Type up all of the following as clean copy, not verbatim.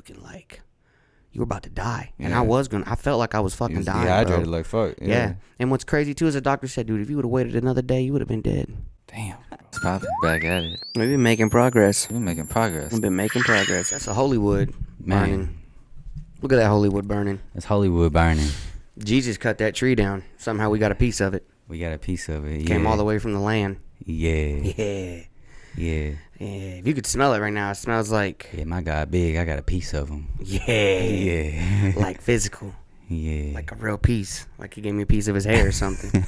looking like you were about to die. And I felt like I was fucking dying, dehydrated, bro. like fuck. Yeah. And what's crazy too is the doctor said, dude, if you would have waited another day, you would have been dead. Damn. It's popping back at it. We've been making progress. We're making progress. We've been making progress. That's a Hollywood burning. Look at that Hollywood burning. It's Hollywood burning. Jesus cut that tree down. Somehow we got a piece of it. We got a piece of it. Came all the way from the land. Yeah. Yeah. Yeah. Yeah. If you could smell it right now, it smells like... Yeah, my God big. I got a piece of him. Yeah. Yeah. Like physical. Yeah. Like a real piece. Like he gave me a piece of his hair or something.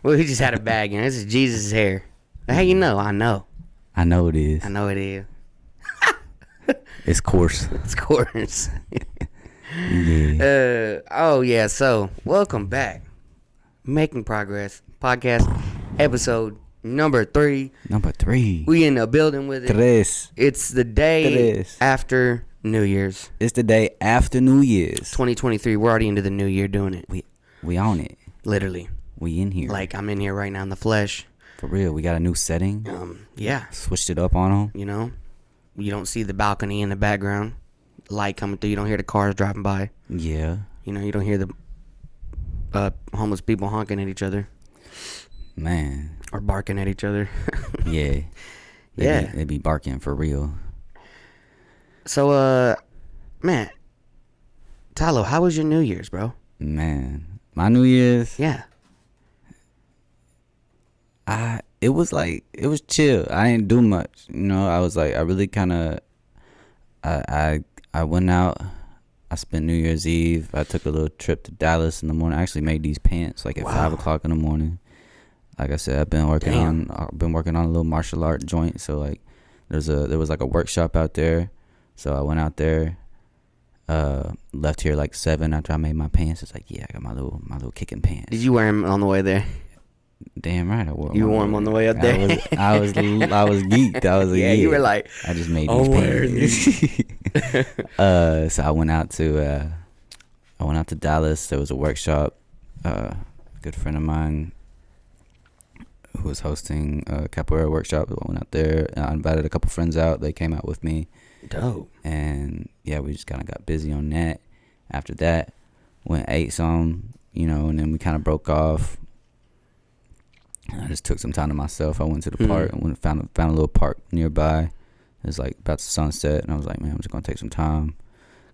Well, he just had a bag. This is Jesus' hair. How you know? I know. I know it is. I know it is. It's coarse. It's coarse. Yeah. Oh, yeah. So, welcome back. Making Progress Podcast, episode number 3. Number 3. We in the building with it. Tres. It's the day Tres. after New Year's. It's the day after New Year's. 2023. We're already into the new year doing it. We on it. Literally. We in here. Like, I'm in here right now in the flesh. For real. We got a new setting. Yeah. Switched it up on them. You know, you don't see the balcony in the background. Light coming through. You don't hear the cars driving by. Yeah. You know, you don't hear the homeless people honking at each other. Man. Or barking at each other. Yeah. They be barking for real. So, man, Tylo, how was your New Year's, bro? Man, my New Year's. Yeah. It was chill. I didn't do much. You know, I was like, I really kind of, I went out. I spent New Year's Eve. I took a little trip to Dallas in the morning. I actually made these pants like at 5 o'clock in the morning. Like I said, I've been working on a little martial art joint. So like, there was like a workshop out there. So I went out there, left here like 7 after I made my pants. It's like, yeah, I got my little kicking pants. Did you wear them on the way there? Damn right I wore. You wore them on the way up there. I was geeked. I was like, yeah. You were like, I just made these pants. So I went out to Dallas. There was a workshop. A good friend of mine who was hosting a capoeira workshop. I went out there. And I invited a couple friends out. They came out with me. Dope. And yeah, we just kind of got busy on that. After that, ate some, you know, and then we kind of broke off. I just took some time to myself. I went to the park and found a little park nearby. It was like about to sunset, and I was like, man, I'm just gonna take some time.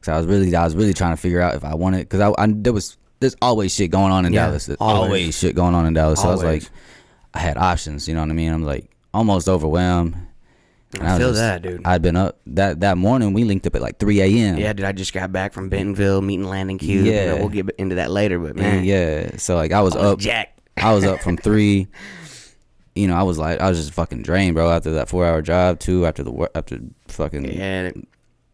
Cause I was really trying to figure out if I wanted, cause there's always shit going on in Dallas. There's always shit going on in Dallas. So I was like, I had options, you know what I mean? I'm like almost overwhelmed. And I feel that, dude. I'd been up that morning. We linked up at like 3 a.m. Yeah, dude. I just got back from Bentonville, meeting Landon Q. Yeah, you know, we'll get into that later, but man, yeah. So like I was up. Jack. I was up from 3. You know, I was just fucking drained, bro. After that 4-hour drive, too. After fucking. Yeah.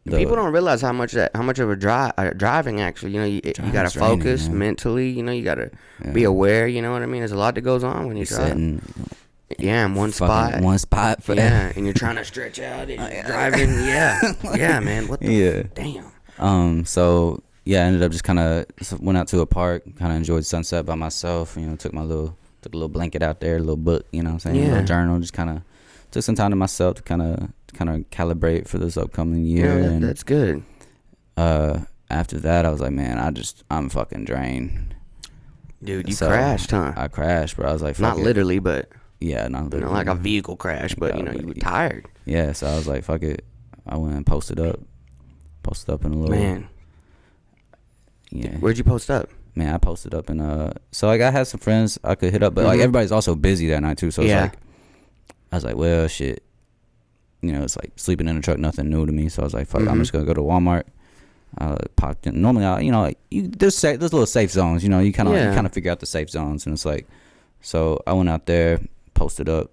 People don't realize how much of a driving actually. You know, you gotta focus mentally. You know, you gotta be aware. You know what I mean? There's a lot that goes on when you drive. Yeah, in one spot. One spot for that. And you're trying to stretch out and you're driving. Yeah, man. What the damn? So yeah, I ended up just kind of went out to a park, kind of enjoyed sunset by myself. You know, took a little blanket out there, a little book. You know what I'm saying? A little journal. Just kind of took some time to myself to kind of calibrate for this upcoming year. Yeah, that's good. After that, I was like, man, I'm fucking drained. Dude, you crashed, huh? I crashed, bro. I was like, not literally, but. Yeah, not literally. You know, like a vehicle crash, but you know, you were tired. Yeah, so I was like, fuck it. I went and posted up in a little. Man. Yeah. Where'd you post up? Man, I posted up in so like I had some friends I could hit up, but like everybody's also busy that night too. So it's like, I was like, well, shit. You know, it's like sleeping in the truck, nothing new to me. So I was like, fuck, I'm just gonna go to Walmart. Popped in. Normally, there's little safe zones. You know, you kind of figure out the safe zones, and it's like, so I went out there, posted up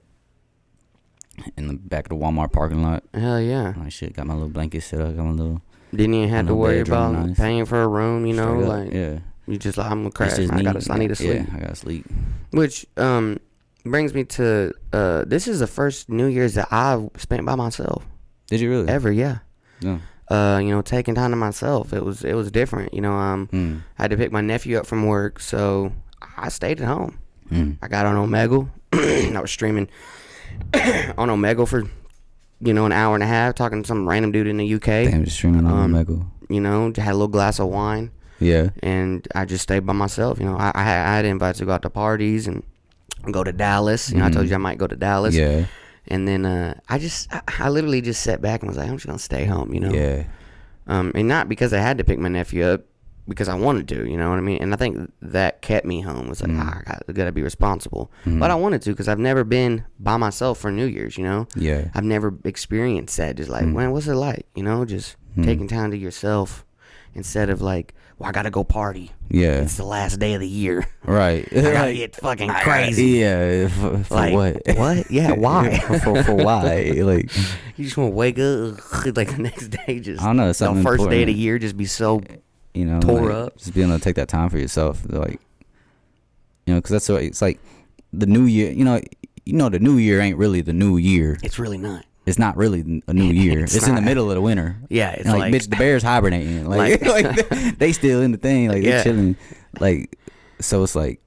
in the back of the Walmart parking lot. Hell yeah. Like shit, got my little blanket set up, got my little. Didn't even have to worry about paying for a room, you know, like yeah. You just like, I'm gonna crash. I need to sleep. Yeah, I gotta sleep. Which brings me to this is the first New Year's that I spent by myself. Did you really? Ever, yeah. Yeah. You know, taking time to myself. It was different. You know, I had to pick my nephew up from work, so I stayed at home. I got on Omegle. I was streaming on Omegle for an hour and a half talking to some random dude in the UK. Damn, just streaming on Omegle. Had a little glass of wine. Yeah. And I just stayed by myself. I had invites to go out to parties and go to Dallas. I told you I might go to Dallas. Yeah. And then I literally just sat back and was like, I'm just gonna stay home. Yeah. And not because I had to pick my nephew up, because I wanted to, you know what I mean? And I think that kept me home. It was like, I gotta be responsible. But I wanted to, because I've never been by myself for New Year's, Yeah. I've never experienced that. Just like, man, what's it like? Just taking time to yourself instead of like, well, I gotta go party. Yeah. It's the last day of the year. Right. I gotta get fucking crazy. Yeah. For like, what? What? Yeah, why? for why? Like, you just want to wake up like the next day, just I don't know, something the first important. day of the year, just be so tore up. Just being able to take that time for yourself, like, because that's what it's like. The new year, the new year ain't really the new year. It's really not. It's not really a new year. It's in the middle of the winter. Yeah, it's like bitch, the bears hibernating. Like they still in the thing. Like they chilling. Like, so it's like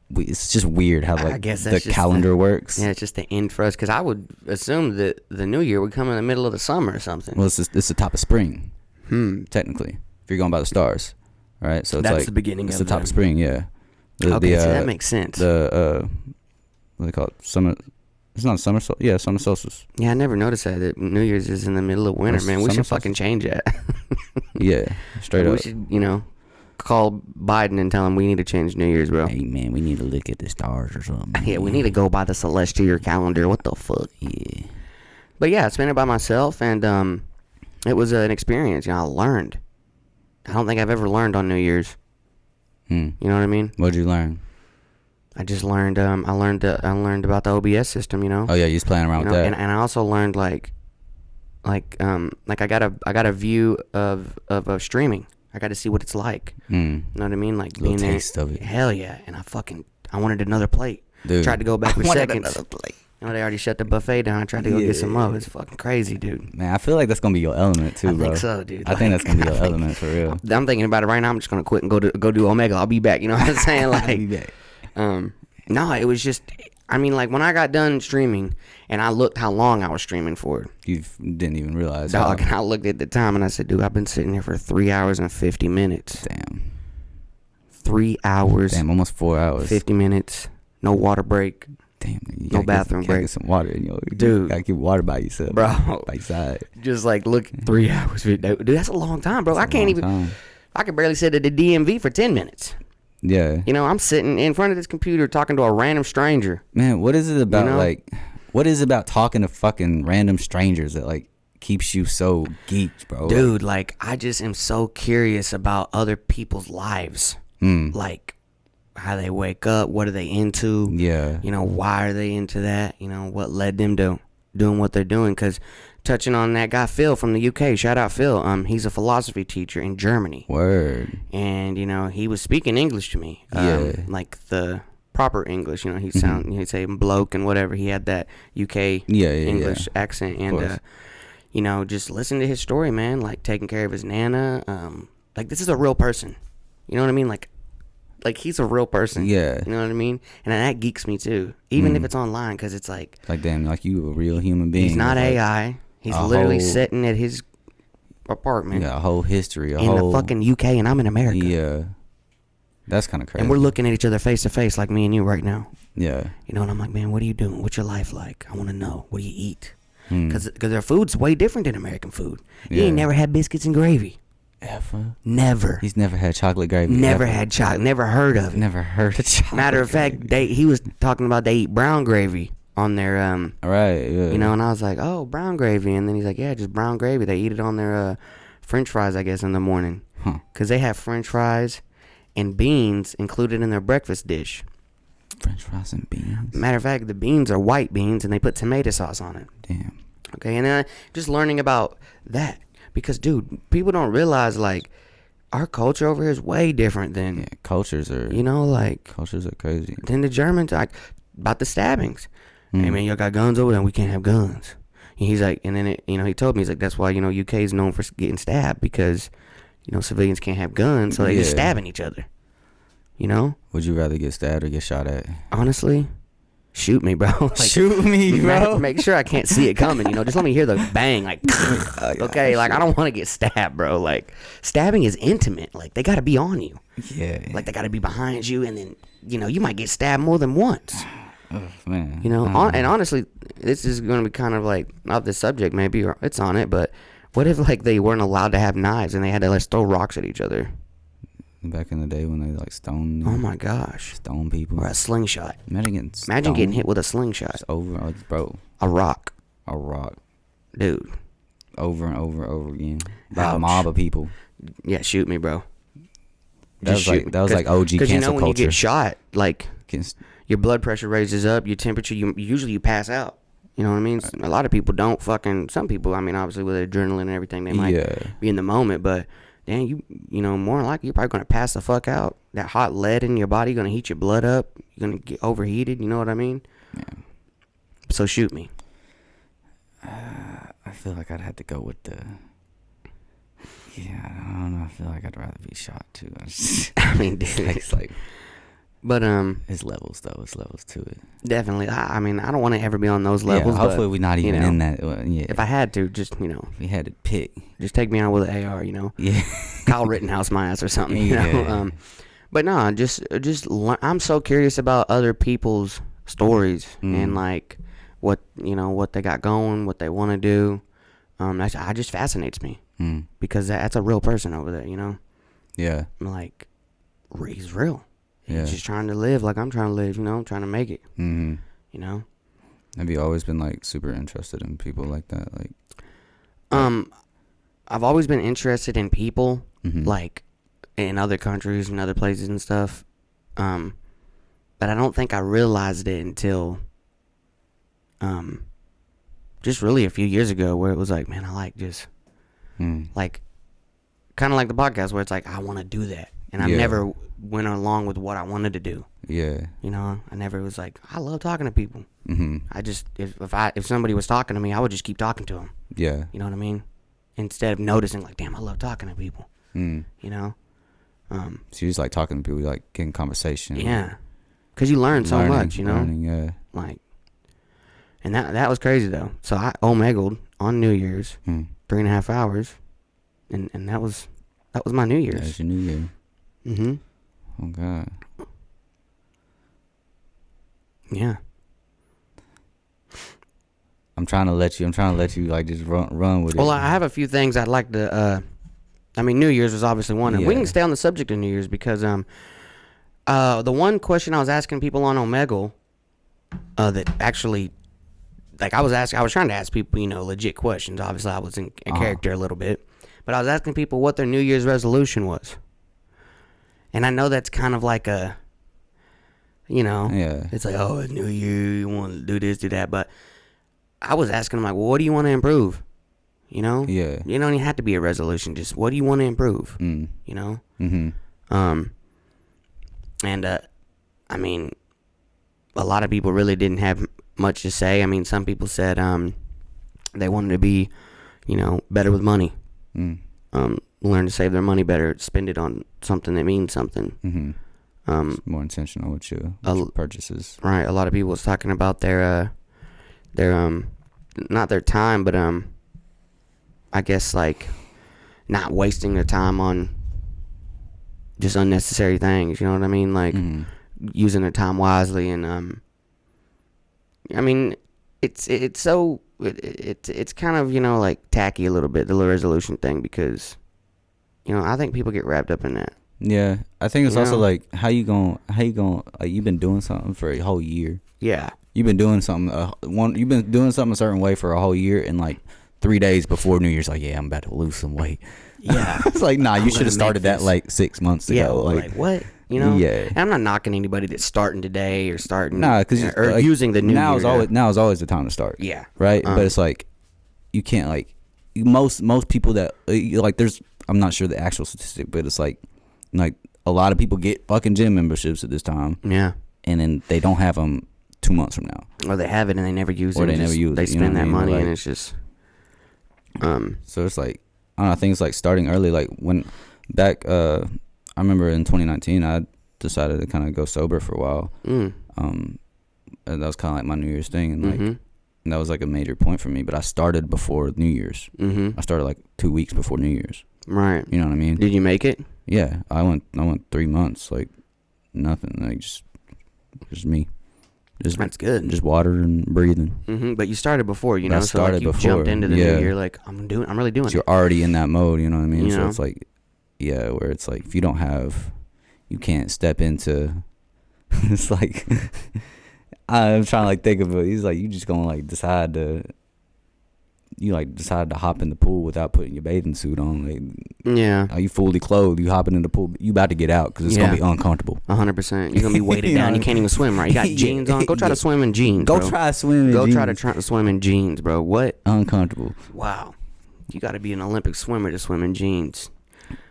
it's just weird how like the calendar works. Yeah, it's just the end for us, because I would assume that the new year would come in the middle of the summer or something. Well, it's the top of spring. Technically, if you're going by the stars, right? So it's that's like the beginning. It's the top of spring. Yeah. Okay, so that makes sense. What do they call it? Summer. It's not summer. Yeah, summer solstice. Yeah, I never noticed that New Year's is in the middle of winter, man. We should fucking change that. Yeah, straight up. We should, call Biden and tell him we need to change New Year's, bro. Hey, man, we need to look at the stars or something. Yeah, we need to go by the celestial calendar. What the fuck? Yeah. But yeah, I spent it by myself, and it was an experience. I learned. I don't think I've ever learned on New Year's. You know what I mean? What'd you learn? I just learned. I learned about the OBS system. Oh yeah, you was playing around with that. And I also learned like I got a view of streaming. I got to see what it's like. You know what I mean? Like being there. Taste of it. Hell yeah! And I wanted another plate. Dude, tried to go back for seconds. Another plate. They already shut the buffet down. I tried to go get some more. It's fucking crazy, dude. Man, I feel like that's gonna be your element too, bro. I think so, dude. I think that's gonna be your element for real. I'm thinking about it right now. I'm just gonna quit and go do Omegle. I'll be back. You know what I'm saying? Like, I'll be back. No, it was just. I mean, like when I got done streaming and I looked how long I was streaming for. You didn't even realize. Dog, and I looked at the time and I said, dude, I've been sitting here for 3 hours and 50 minutes. Damn. 3 hours. Damn, almost 4 hours. 50 minutes. No water break. Damn, no bathroom break. Get some water, dude. You gotta keep water by yourself, bro. By your side. Just like look, 3 hours, dude. That's a long time, bro. I can't even. Time. I could barely sit at the DMV for 10 minutes. Yeah. I'm sitting in front of this computer talking to a random stranger. Man, what is it about what is it about talking to fucking random strangers that like keeps you so geeked, bro? Dude, like I just am so curious about other people's lives. Like how they wake up, what are they into? Yeah. Why are they into that? What led them to doing what they're doing? Because touching on that guy Phil from the UK, shout out Phil. He's a philosophy teacher in Germany. Word. And he was speaking English to me. Like the proper English. He'd say bloke and whatever. He had that UK English accent, and just listen to his story, man. Like taking care of his nana. Like this is a real person. You know what I mean? Like he's a real person. Yeah. You know what I mean? And that geeks me too, even if it's online, because it's like damn, like you a real human being. He's not AI. He's literally sitting at his apartment. Yeah, a whole history. In the fucking UK, and I'm in America. Yeah. That's kind of crazy. And we're looking at each other face to face like me and you right now. Yeah. And I'm like, man, what are you doing? What's your life like? I want to know. What do you eat? Because their food's way different than American food. You ain't never had biscuits and gravy. Ever? Never. He's never had chocolate gravy. Never had chocolate. Never heard of it. Never heard of chocolate. Matter of fact, he was talking about they eat brown gravy on their right, yeah. And I was like, oh, brown gravy. And then he's like, yeah, just brown gravy. They eat it on their French fries, I guess, in the morning. Because they have French fries and beans included in their breakfast dish. French fries and beans? Matter of fact, the beans are white beans and they put tomato sauce on it. Damn. Okay, and then just learning about that. Because, dude, people don't realize, like, our culture over here is way different than... Yeah, cultures are... Cultures are crazy. Than the Germans, like, about the stabbings. Hey, man, y'all got guns over there, we can't have guns. And he's like, and then, he told me, he's like, that's why, UK is known for getting stabbed, because, civilians can't have guns, so they just stabbing each other. Would you rather get stabbed or get shot at? Honestly, shoot me, bro. Like, shoot me, bro. Make sure I can't see it coming. Just let me hear the bang. Like, okay, like I don't want to get stabbed, bro. Like, stabbing is intimate. Like, they got to be on you. Yeah. Like, they got to be behind you, and then you might get stabbed more than once. Oh, man. And honestly, this is going to be kind of like not the subject, maybe, or it's on it, but what if like they weren't allowed to have knives and they had to like throw rocks at each other? Back in the day when they like stoned. Oh my gosh. Stone people. Or a slingshot. Imagine getting hit with a slingshot. It's over, bro. A rock. Dude. Over and over and over again. By a mob of people. Yeah, shoot me, bro. That was like OG cancel culture. Because when you get shot, like your blood pressure raises up, your temperature, usually you pass out. You know what I mean? A lot of people don't some people, I mean, obviously with adrenaline and everything, they might be in the moment, but then more than likely, you're probably going to pass the fuck out. That hot lead in your body going to heat your blood up. You're going to get overheated. You know what I mean? Yeah. So shoot me. I feel like I'd have to go with the... Yeah, I don't know. I feel like I'd rather be shot, too. I mean, dude. It's like... But, it's levels, though. It's levels to it. Definitely. I mean, I don't want to ever be on those levels. Yeah, hopefully we're not even in that. Yeah. If I had to, just, If we had to pick. Just take me out with an AR, Yeah. Kyle Rittenhouse my ass or something, But no, just I'm so curious about other people's stories and, like, what they got going, what they want to do. That just fascinates me because that's a real person over there, Yeah. Like, he's real. Yeah. He's just trying to live like I'm trying to live, trying to make it. Mm-hmm. Have you always been like super interested in people like that? Like, I've always been interested in people like in other countries and other places and stuff. But I don't think I realized it until just really a few years ago, where it was like, man, I like just like kind of like the podcast where it's like I want to do that. And I never went along with what I wanted to do. Yeah. I never was like, I love talking to people. I just, if somebody was talking to me, I would just keep talking to them. Yeah. You know what I mean? Instead of noticing, like, damn, I love talking to people. So you just like talking to people, you like getting conversation. Yeah. Because you learn so much, Learning, yeah. Like, and that was crazy, though. So I omegled on New Year's, 3.5 hours. And that was my New Year's. That was your New Year. Mm-hmm. Oh God. Yeah. I'm trying to let you like just run with it. Well, I have a few things I'd like to. New Year's was obviously one, and we can stay on the subject of New Year's because the one question I was asking people on Omegle, that actually, like I was trying to ask people, legit questions. Obviously, I was in character a little bit, but I was asking people what their New Year's resolution was. And I know that's kind of like a, it's like, oh, it's New Year, you want to do this, do that. But I was asking them, like, well, what do you want to improve? Yeah. You don't even have to be a resolution. Just what do you want to improve? Mm-hmm. And, a lot of people really didn't have much to say. Some people said they wanted to be, better with money. Learn to save their money better, spend it on something that means something. More intentional with your purchases. Right. A lot of people was talking about their not their time, but I guess like not wasting their time on just unnecessary things. You know what I mean? Like using their time wisely, and it's kind of like tacky a little bit, the resolution thing, because I think people get wrapped up in that. Yeah, I think it's also like how you going like you've been doing something for a whole year. Yeah, you've been doing something you've been doing something a certain way for a whole year, and like 3 days before New Year's, like, yeah, I'm about to lose some weight. Yeah, it's like, nah, you should have started that like 6 months ago. Yeah, like what? Yeah. And I'm not knocking anybody that's starting today or starting. Nah, because like, using the new now year. Now is always the time to start. Yeah, right. But it's like you can't like most people that like there's. I'm not sure the actual statistic, but it's like a lot of people get fucking gym memberships at this time. Yeah. And then they don't have them 2 months from now. Or they have it and they never use it. Or they never use it. They spend that money and it's just. So it's like, I don't know, I think it's like starting early. Like when back, I remember in 2019, I decided to kind of go sober for a while. that was kind of like my New Year's thing, and like and that was like a major point for me. But I started before New Year's. I started like 2 weeks before New Year's. Right. You know what I mean? Did you make it? Yeah, I went 3 months, like nothing, like just me. That's good. Just water and breathing. But you started before, you know. I started so like you before. Jumped into the new year like I'm really doing so you're already in that mode, you know what I mean? You so know? it's like, yeah, where it's like if you can't step into. It's like I'm trying to like think of it. He's like, you just gonna like decide to hop in the pool without putting your bathing suit on. Like, yeah. Are you fully clothed? You hopping in the pool. You about to get out because it's gonna be uncomfortable. 100%. You're gonna be weighted down. You can't even swim right. You got jeans on. Go try to swim in jeans. Go try swimming. Go try to swim in jeans, bro. What? Uncomfortable. Wow. You got to be an Olympic swimmer to swim in jeans.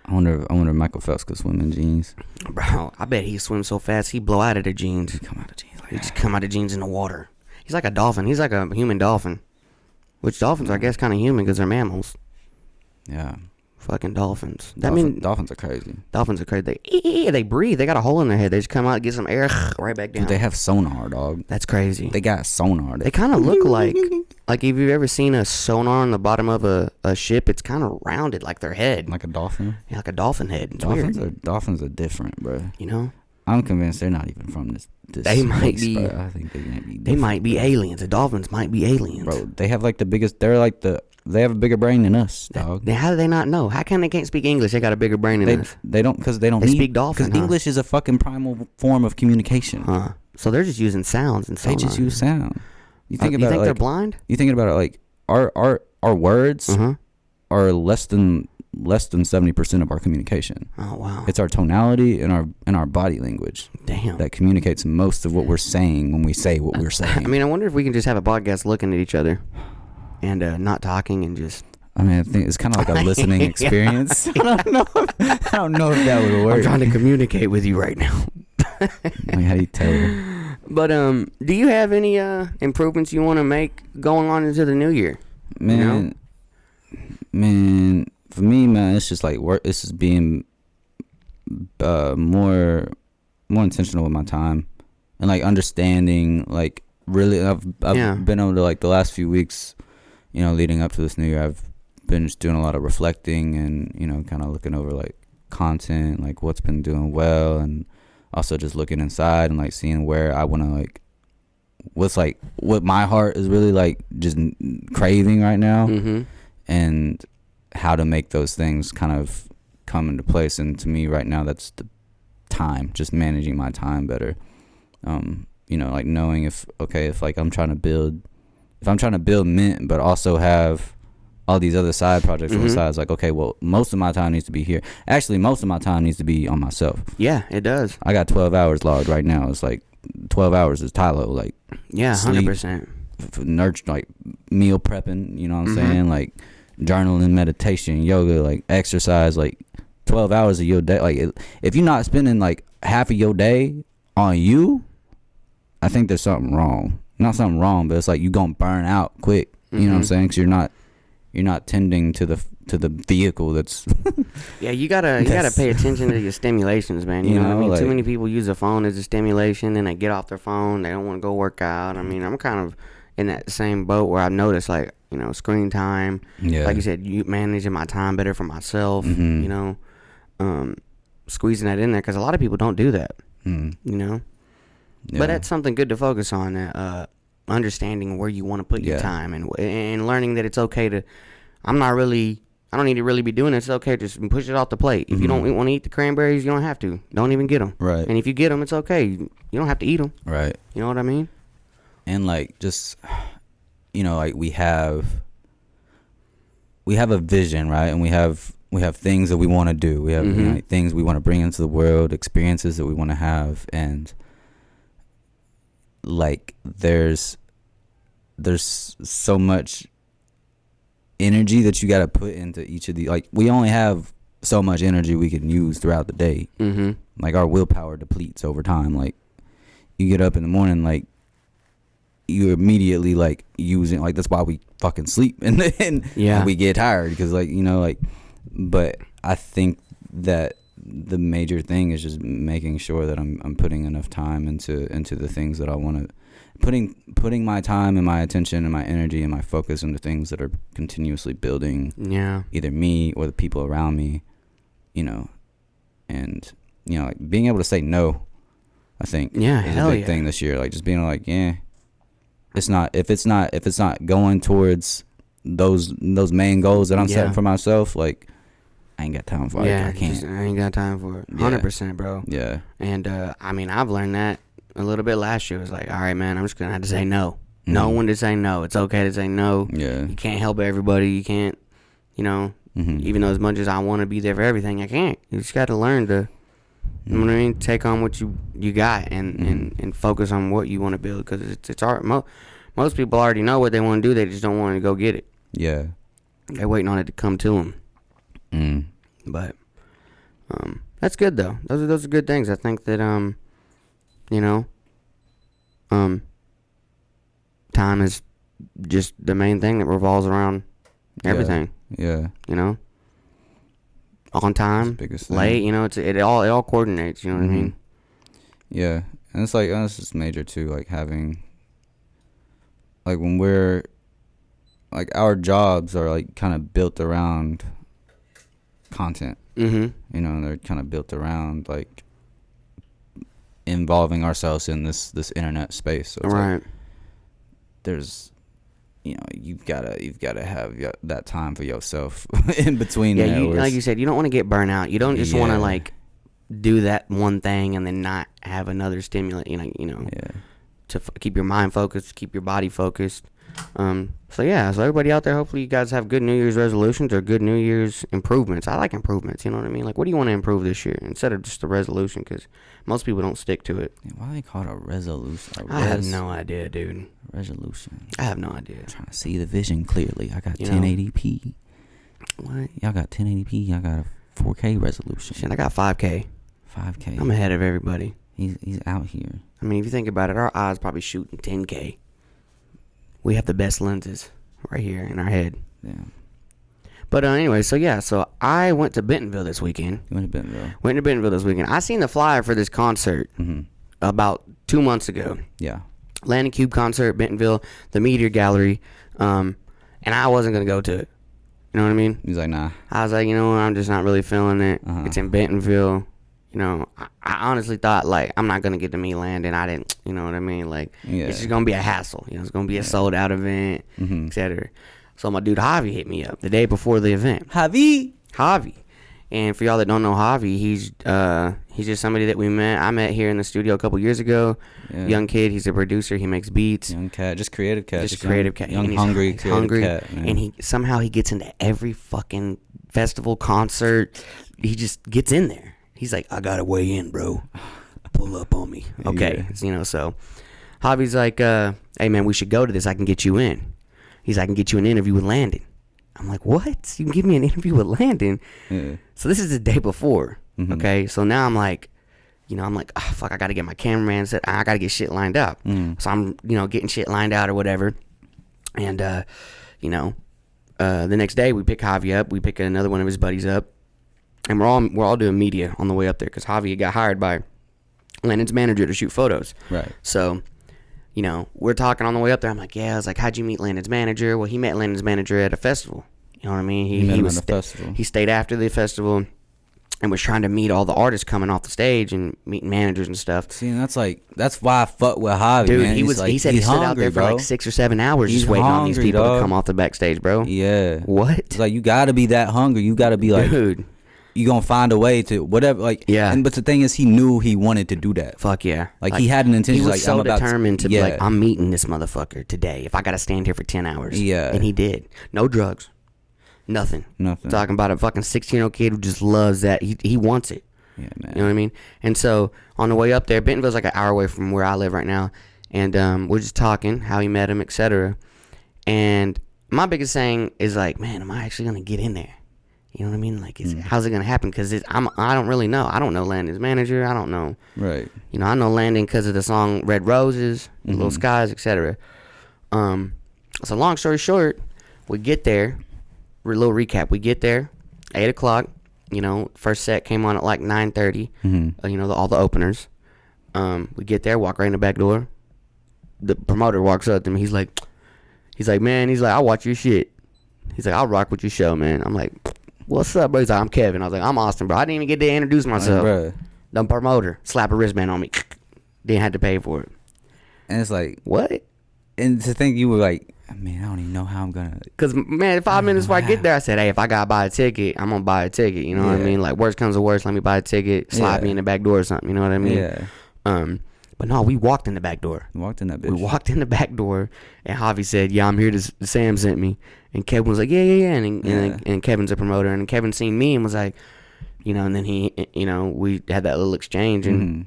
I wonder if Michael Phelps could swim in jeans. Bro, I bet he swims so fast he'd blow out of the jeans. He'd come out of jeans. He'd just come out of jeans in the water. He's like a dolphin. He's like a human dolphin. Which dolphins are, I guess, kind of human because they're mammals. Yeah. Fucking dolphins. Dolphins are crazy. Dolphins are crazy. They breathe. They got a hole in their head. They just come out, get some air, right back down. Dude, they have sonar, dog. That's crazy. They got sonar. They kind of look like if you've ever seen a sonar on the bottom of a ship, it's kind of rounded like their head. Like a dolphin? Yeah, like a dolphin head. It's weird. Dolphins are different, bro. You know? I'm convinced they're not even from this they might space, be. bro. I think they might be. They might be aliens. The dolphins might be aliens, bro. They have like the biggest. They have a bigger brain than us, dog. How do they not know? How come they can't speak English? They got a bigger brain than us. They don't because they speak dolphin. Because English is a fucking primal form of communication. Huh? So they're just using sounds and sonar. They just use sound. You think about you think it, they're blind? You thinking about it like our words are less than 70% of our communication. Oh wow! It's our tonality and our body language. Damn. That communicates most of what we're saying when we say what we're saying. I mean, I wonder if we can just have a podcast looking at each other and not talking and just. I mean, I think it's kind of like a listening experience. I don't know if that would work. I'm trying to communicate with you right now. Like, how do you tell her? But do you have any improvements you want to make going on into the new year? Man, for me, man, it's just like work. It's just being more intentional with my time and like understanding. Like really, I've been able to like the last few weeks, you know, leading up to this new year. I've been just doing a lot of reflecting and kind of looking over like content, like what's been doing well, and also just looking inside and like seeing where I want to like what my heart is really like just craving right now, and how to make those things kind of come into place. And to me right now, that's the time, just managing my time better. Like knowing if like I'm trying to build Mint, but also have all these other side projects on the side, it's like, okay, well, most of my time needs to be here. Actually, most of my time needs to be on myself. Yeah, it does. I got 12 hours logged right now. It's like 12 hours is Tylo, like 100%. Nurture, like meal prepping, you know what I'm saying? Like journaling, meditation, yoga, like exercise, like 12 hours of your day. Like if you're not spending like half of your day on you, I think there's something wrong. Not something wrong, but it's like you gonna burn out quick. You know what I'm saying? Because you're not tending to the vehicle that's. Yeah, you gotta pay attention to your stimulations, man. You know what I mean? Like, too many people use a phone as a stimulation, and they get off their phone. They don't want to go work out. I mean, I'm kind of in that same boat where I've noticed, like, screen time. Yeah. Like you said, you managing my time better for myself. Squeezing that in there because a lot of people don't do that. Yeah. But that's something good to focus on. Understanding where you want to put your time and learning that it's okay to. I don't need to really be doing it. It's okay. Just push it off the plate. If you don't want to eat the cranberries, you don't have to. Don't even get them. Right. And if you get them, it's okay. You don't have to eat them. Right. You know what I mean? And like just, like we have a vision, right? And we have things that we want to do. We have things we want to bring into the world, experiences that we want to have, and like there's so much energy that you got to put into each of these. Like we only have so much energy we can use throughout the day. Like our willpower depletes over time. Like you get up in the morning, like you immediately like using, like that's why we fucking sleep and then we get tired because but I think that the major thing is just making sure that I'm putting enough time into the things that I want to putting my time and my attention and my energy and my focus into things that are continuously building either me or the people around me, you know, and you know, like being able to say no, I think is a big thing this year. Like just being like, it's not if it's not going towards those main goals that I'm setting for myself, like I ain't got time for it. I can't. I ain't got time for it. 100%, bro. Yeah. And I mean, I've learned that a little bit last year. It was like, all right, man, I'm just gonna have to say no. Know when to say no. It's okay to say no. Yeah. You can't help everybody. You can't, you know, even though as much as I want to be there for everything, I can't. You just got to learn to, you know what I mean, take on what you got and focus on what you want to build, because it's hard. Most people already know what they want to do. They just don't want to go get it. Yeah. They're waiting on it to come to them. But that's good though. Those are good things. I think that you know, time is just the main thing that revolves around everything. Yeah. You know, on time, late. You know, it all coordinates. You know what I mean? Yeah, and it's like this is major too. Like having, like when we're, like our jobs are like kind of built around content. You know, and they're kind of built around like involving ourselves in this internet space. So it's like there's, you know, you've gotta have that time for yourself in between. Yeah, like you said, you don't want to get burnt out. You don't just want to like do that one thing and then not have another stimulant. You know, to keep your mind focused, keep your body focused. So everybody out there, hopefully you guys have good New Year's resolutions or good New Year's improvements. I like improvements, you know what I mean? Like, what do you want to improve this year instead of just a resolution? Because most people don't stick to it. Yeah, why do they call it a resolution? I have no idea, dude. Resolution. I have no idea. I'm trying to see the vision clearly. I got 1080p. What? Y'all got 1080p. Y'all got a 4K resolution. Shit, I got 5K. 5K. I'm ahead of everybody. He's out here. I mean, if you think about it, our eyes probably shooting 10K. We have the best lenses right here in our head. Yeah. But anyway, so I went to Bentonville this weekend. You went to Bentonville? Went to Bentonville this weekend. I seen the flyer for this concert about 2 months ago. Yeah. Landing Cube concert, Bentonville, the Meteor Gallery. And I wasn't going to go to it. You know what I mean? He's like, nah. I was like, you know what? I'm just not really feeling it. It's in Bentonville. You know, I honestly thought, like, I'm not going to get to meet Landon. I didn't, you know what I mean? Like, it's just going to be a hassle. You know, it's going to be a sold-out event, etc. So my dude Javi hit me up the day before the event. Javi. And for y'all that don't know Javi, he's just somebody that I met here in the studio a couple years ago. Yeah. Young kid. He's a producer. He makes beats. Young cat. Just creative cat. Just creative cat. Young, hungry cat. Man. And he gets into every fucking festival, concert. He just gets in there. He's like, I gotta weigh in, bro. Pull up on me. Okay. Yeah. You know, so Javi's like, hey man, we should go to this. I can get you in. He's like, I can get you an interview with Landon. I'm like, what? You can give me an interview with Landon? Yeah. So this is the day before. Okay. So now I'm like, oh, fuck, I gotta get my cameraman set. I gotta get shit lined up. So I'm, getting shit lined out or whatever. And, the next day we pick Javi up. We pick another one of his buddies up. And we're all doing media on the way up there because Javi got hired by Landon's manager to shoot photos. Right. So, we're talking on the way up there. I'm like, I was like, how'd you meet Landon's manager? Well, he met Landon's manager at a festival. You know what I mean? He met him at a festival. He stayed after the festival and was trying to meet all the artists coming off the stage and meeting managers and stuff. See, and that's why I fuck with Javi, dude, man. He said he stood out there for like 6 or 7 hours just waiting on these people to come off the backstage, bro. Yeah. What? It's like, you gotta be that hungry. You gotta be like, dude, you gonna find a way to whatever, like, yeah. But the thing is, he knew he wanted to do that. Fuck yeah. Like he had an intention. He was so determined to be like, I'm meeting this motherfucker today. If I gotta stand here for 10 hours. Yeah. And he did. No drugs. Nothing. Talking about a fucking 16-year-old kid who just loves that. He wants it. Yeah, man. You know what I mean? And so on the way up there, Bentonville's like an hour away from where I live right now. And we're just talking, how he met him, etc. And my biggest thing is like, man, am I actually gonna get in there? You know what I mean? Like, how's it gonna happen? Because I don't really know. I don't know Landon's manager. I don't know. Right. I know Landon because of the song Red Roses, Little Skies, etc. So long story short, we get there. A little recap. We get there, 8 o'clock. First set came on at like 9:30. All the openers. We get there, walk right in the back door. the promoter walks up to me. He's like, man, he's like, I'll watch your shit. He's like, I'll rock with your show, man. I'm like, what's up, bro? He's like, I'm Kevin. I was like, I'm Austin, bro. I didn't even get to introduce myself. Like, the promoter slap a wristband on me. Didn't have to pay for it. And it's like, what? And to think you were like, man, I don't even know how I'm gonna. Cause man, 5 minutes before I get there, I said, hey, if I gotta buy a ticket, I'm gonna buy a ticket. You know what I mean? Like, worst comes to worst, let me buy a ticket, slide me in the back door or something. You know what I mean? Yeah. But no, we walked in the back door. We walked in that bitch. We walked in the back door, and Javi said, yeah, I'm here to. Sam sent me, and Kevin was like, yeah. And Kevin's a promoter, and Kevin seen me and was like, you know, and then he, you know, we had that little exchange, and.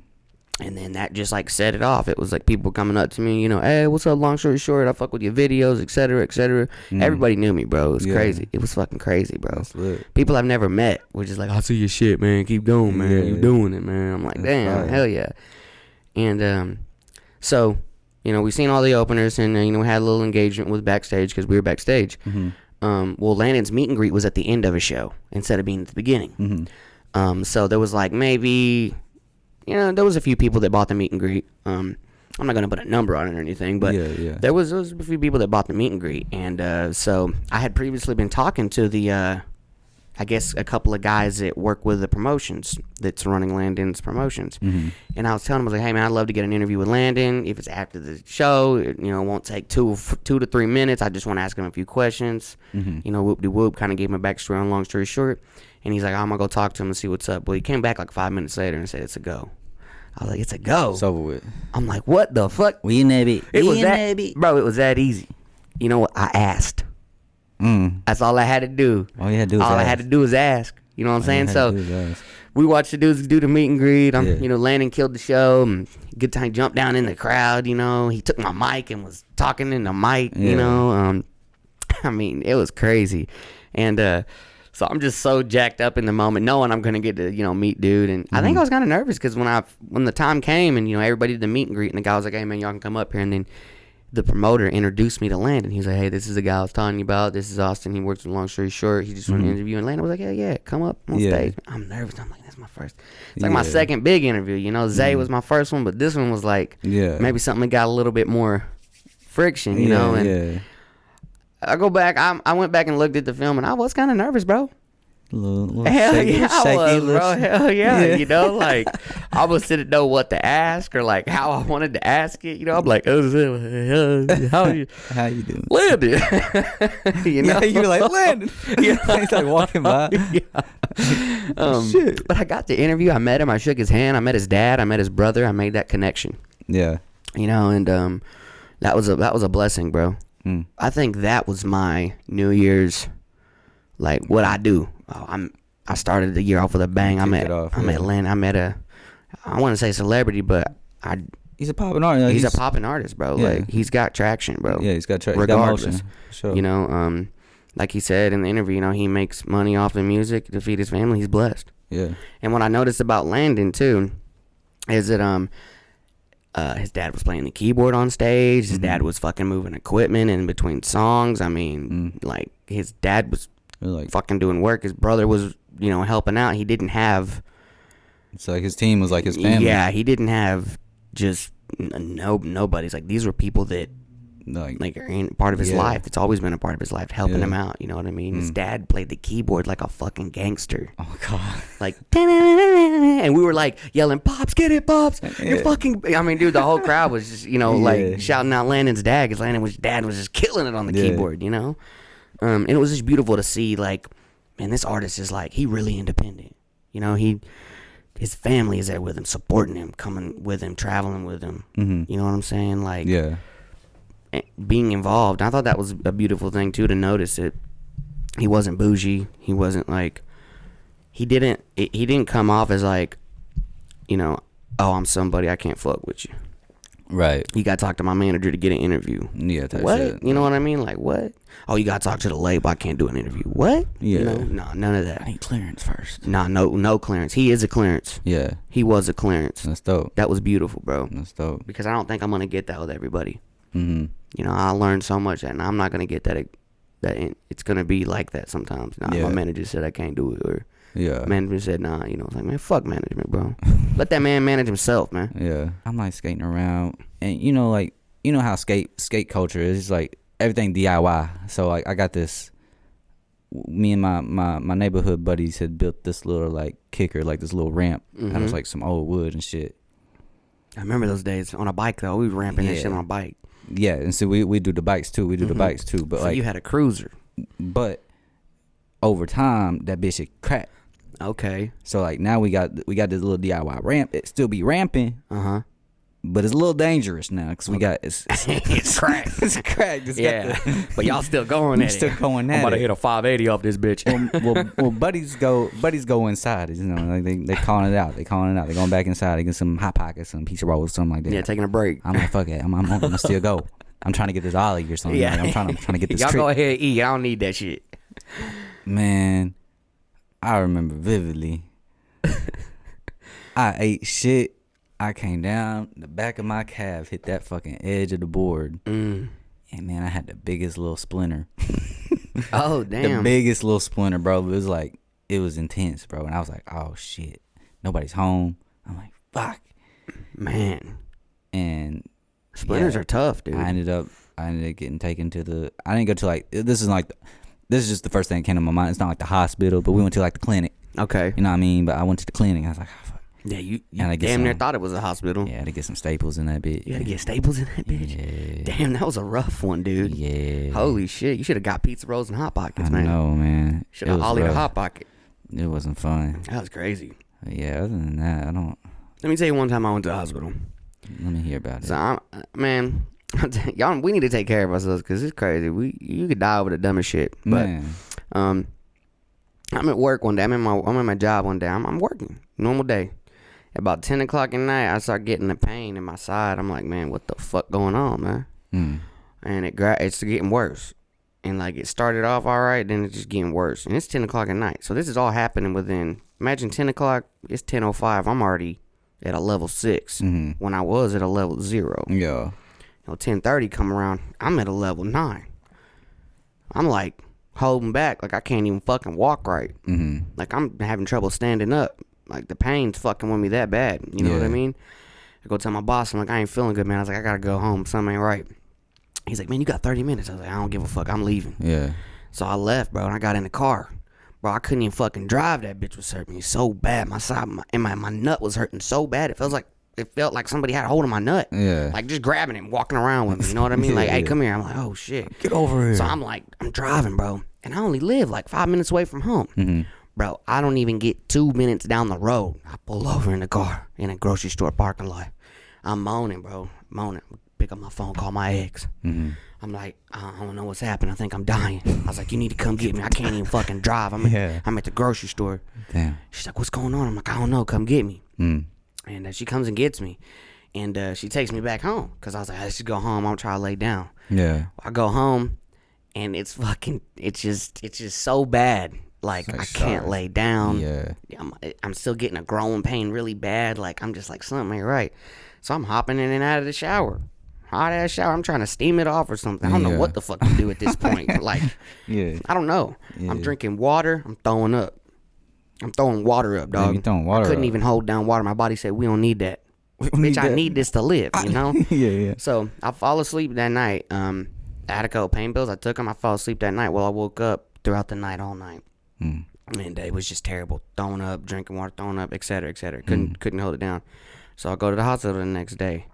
And then that just like set it off. It was like people coming up to me, you know, hey, what's up, long story short, I fuck with your videos, et cetera, et cetera. Everybody knew me, bro. It was crazy. It was fucking crazy, bro. People I've never met were just like, I see your shit, man. Keep going, man. You doing it, man. I'm like, damn, fire. Hell yeah. And so, you know, we seen all the openers, and you know, we had a little engagement with backstage because we were backstage. Well, Landon's meet and greet was at the end of a show instead of being at the beginning. So there was like maybe, you know, there was a few people that bought the meet and greet. I'm not going to put a number on it or anything, but there was a few people that bought the meet and greet. And so I had previously been talking to the, I guess, a couple of guys that work with the promotions that's running Landon's promotions. And I was telling them, I was like, hey, man, I'd love to get an interview with Landon. If it's after the show, you know, it won't take 2 to 3 minutes. I just want to ask him a few questions. You know, whoop-de-whoop, kind of gave him a backstory on long story short. And he's like, I'm going to go talk to him and see what's up. Well, he came back like 5 minutes later and said, it's a go. I was like, it's a go. It's over with. I'm like, what the fuck? We in that bitch. It was that, bro, it was that easy. You know what? I asked. That's all I had to do. All you had to do was I had to do was ask. You know what I'm saying? So we watched the dudes do the meet and greet. You know, Landon killed the show. And good time, jumped down in the crowd. You know, he took my mic and was talking in the mic. You know, I mean, it was crazy. And so I'm just so jacked up in the moment, knowing I'm gonna get to, you know, meet dude. And I think I was kind of nervous because when the time came and, you know, everybody did the meet and greet, and the guy was like, hey man, y'all can come up here. And then the promoter introduced me to Landon. He was like, hey, this is the guy I was telling you about. This is Austin. He works with Long Story Short. He just wanted to interview. And Landon was like, yeah, come up on stage. I'm nervous. I'm like, that's my first. It's like my second big interview. You know, Zay was my first one, but this one was like maybe something that got a little bit more friction, you know. And I go back. I went back and looked at the film, and I was kind of nervous, bro. Little hell shaky, yeah, I was, shaky, bro. Hell yeah. You know, like I was didn't know what to ask or like how I wanted to ask it. You know, I'm like, how you doing, Landon? You know, you were like Landon. He's like walking by. Shit. But I got the interview. I met him. I shook his hand. I met his dad. I met his brother. I made that connection. Yeah. You know, and that was a blessing, bro. I think that was my New Year's, like what I do. I started the year off with a bang. I met Landon. I met I want to say celebrity, but he's a popping artist. He's a popping artist, bro. Yeah. Like he's got traction, bro. Yeah, he's got traction. Regardless, sure. You know, like he said in the interview, you know, he makes money off the music to feed his family. He's blessed. Yeah. And what I noticed about Landon too is that his dad was playing the keyboard on stage. His dad was fucking moving equipment in between songs. I mean, like his dad was like fucking doing work. His brother was, you know, helping out. He didn't have. It's like his team was like his family. Yeah, he didn't have just nobody's. Like these were people that like are in part of his life. It's always been a part of his life, helping him out. You know what I mean? His dad played the keyboard like a fucking gangster. Oh god! Like, and we were like yelling, "Pops, get it, Pops! You're fucking!" I mean, dude, the whole crowd was just, you know, like shouting out Landon's dad because Landon's dad was just killing it on the keyboard. You know. And it was just beautiful to see, like, man, this artist is like, he really independent. You know, his family is there with him, supporting him, coming with him, traveling with him. You know what I'm saying? Like, being involved. I thought that was a beautiful thing too, to notice it. He wasn't bougie. He wasn't like, he didn't come off as like, you know, oh, I'm somebody, I can't fuck with you. Right. You got to talk to my manager to get an interview. Yeah. What? Shit. You know what I mean? Like, what? Oh, you got to talk to the label. I can't do an interview. What? Yeah. You know? No, none of that. I need clearance first. Nah, no clearance. He is a clearance. Yeah. He was a clearance. That's dope. That was beautiful, bro. That's dope. Because I don't think I'm going to get that with everybody. You know, I learned so much, and I'm not going to get that it's going to be like that sometimes. Nah, my manager said I can't do it, or management said, nah, you know, it's like, man, fuck management, bro. Let that man manage himself, man. Yeah. I'm like skating around, and you know, like you know how skate culture is. It's like everything DIY. So like I got this. Me and my neighborhood buddies had built this little like kicker, like this little ramp. And it was like some old wood and shit. I remember those days on a bike though. We were ramping that shit on a bike. Yeah, and so we do the bikes too. But so like you had a cruiser. But over time, that bitch had cracked. Okay. So like now we got this little DIY ramp. It still be ramping. But it's a little dangerous now because we got it's cracked. It's cracked. It's but y'all still going at it. Still going at it. I'm about to hit a 580 off this bitch. well, buddies go inside. You know, like they calling it out. They going back inside. They get some hot pockets, some pizza rolls, something like that. Yeah, taking a break. I'm like, fuck it. I'm gonna still go. I'm trying to get this ollie or something. Yeah. Like, I'm trying to get this. Y'all trick. go ahead and eat. I don't need that shit. Man, I remember vividly. I ate shit. I came down, the back of my calf hit that fucking edge of the board. And man, I had the biggest little splinter. Oh, damn. The biggest little splinter, bro. It was intense, bro. And I was like, oh shit, nobody's home. I'm like, fuck. Man. And splinters are tough, dude. I ended up getting taken to I didn't go to like, this is just the first thing that came to my mind. It's not like the hospital, but we went to like the clinic. Okay. You know what I mean? But I went to the clinic. I was like, oh, fuck. Yeah, you damn near thought it was a hospital. Yeah, to get some staples in that bitch. You had to get staples in that bitch? Yeah. Damn, that was a rough one, dude. Yeah. Holy shit. You should have got pizza rolls and Hot Pockets, man. I know, man. Should have ollied a Hot Pocket. It wasn't fun. That was crazy. Yeah, other than that, I don't. Let me tell you one time I went to the hospital. Let me hear about it. So, man, y'all, we need to take care of ourselves because it's crazy. You could die over the dumbest shit. But, man. I'm at work one day. I'm at my job one day. I'm working. Normal day. About 10 o'clock at night, I start getting the pain in my side. I'm like, man, what the fuck going on, man? And it's getting worse. And like it started off all right, then it's just getting worse. And it's 10 o'clock at night. So this is all happening within, imagine 10 o'clock, it's 10:05. I'm already at a level 6 when I was at a level 0. Yeah. 10:30 come around, I'm at a level 9. I'm like holding back, like I can't even fucking walk right. Like I'm having trouble standing up. Like the pain's fucking with me that bad. You know what I mean? I go tell my boss, I'm like, I ain't feeling good, man. I was like, I gotta go home. Something ain't right. He's like, man, you got 30 minutes. I was like, I don't give a fuck. I'm leaving. Yeah. So I left, bro, and I got in the car. Bro, I couldn't even fucking drive. That bitch was hurting me so bad. My side, my nut was hurting so bad. It felt like somebody had a hold of my nut. Yeah. Like just grabbing him, walking around with me. You know what I mean? Like, hey, come here. I'm like, oh shit. Get over here. So I'm like, I'm driving, bro. And I only live like 5 minutes away from home. Bro, I don't even get 2 minutes down the road. I pull over in the car in a grocery store parking lot. I'm moaning, bro. Pick up my phone, call my ex. I'm like, I don't know what's happening. I think I'm dying. I was like, you need to come get me. I can't even fucking drive. I'm at the grocery store. Damn. She's like, what's going on? I'm like, I don't know. Come get me. And she comes and gets me. And she takes me back home. Because I was like, let's just go home. I'm trying to lay down. Yeah. I go home. And it's just so bad. Like I can't lay down. Yeah. I'm still getting a growing pain really bad. Like I'm just like, something ain't right. So I'm hopping in and out of the shower. Hot ass shower. I'm trying to steam it off or something. I don't know what the fuck to do at this point. Like, I don't know. Yeah. I'm drinking water. I'm throwing up. I'm throwing water up, dog. You throwing water I couldn't up. even hold down water. My body said, we don't need that. Bitch, I need this to live, you know? Yeah. So I fall asleep that night. I had a couple pain pills. I took them. I fell asleep that night. Well, I woke up throughout the night, all night. Man, it was just terrible. Throwing up, drinking water, throwing up, et cetera, et cetera. Couldn't hold it down. So I go to the hospital the next day.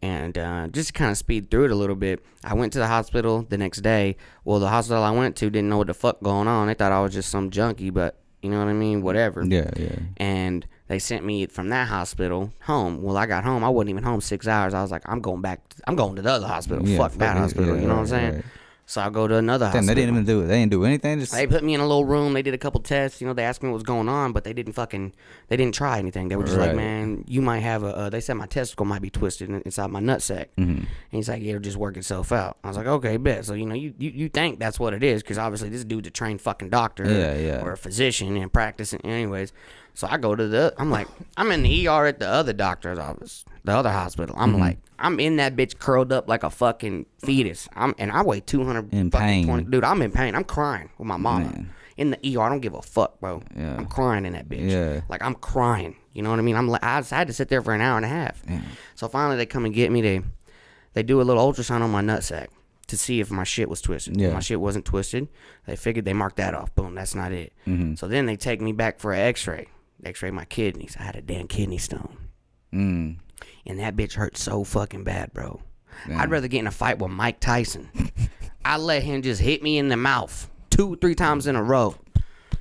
And just to kind of speed through it a little bit, I went to the hospital the next day. Well, the hospital I went to didn't know what the fuck going on. They thought I was just some junkie, but you know what I mean? Whatever. Yeah. And they sent me from that hospital home. Well, I got home. I wasn't even home 6 hours. I was like, I'm going to the other hospital. Fuck that hospital. You know what I'm saying? Right. So I go to another hospital. They didn't even do it. They didn't do anything. They put me in a little room. They did a couple tests. You know, they asked me what was going on, but they didn't try anything. They were just like, man, you might have they said my testicle might be twisted inside my nutsack. And he's like, it'll just work itself out. I was like, okay, bet. So, you know, you think that's what it is because obviously this dude's a trained fucking doctor or a physician and practicing anyways. So I go to I'm in the ER at the other doctor's office, the other hospital. I'm like, I'm in that bitch curled up like a fucking fetus. And I weigh 200 in pain. Dude, I'm in pain. I'm crying with my mama. Man. In the ER, I don't give a fuck, bro. Yeah. I'm crying in that bitch. Yeah. Like, I'm crying. You know what I mean? I had to sit there for an hour and a half. Yeah. So finally, they come and get me. they do a little ultrasound on my nutsack to see if my shit was twisted. Yeah. If my shit wasn't twisted, they figured they marked that off. Boom, that's not it. So then they take me back for an x-ray. X-ray my kidneys. I had a damn kidney stone. And that bitch hurt so fucking bad, bro. Damn. I'd rather get in a fight with Mike Tyson. I let him just hit me in the mouth 2-3 times in a row.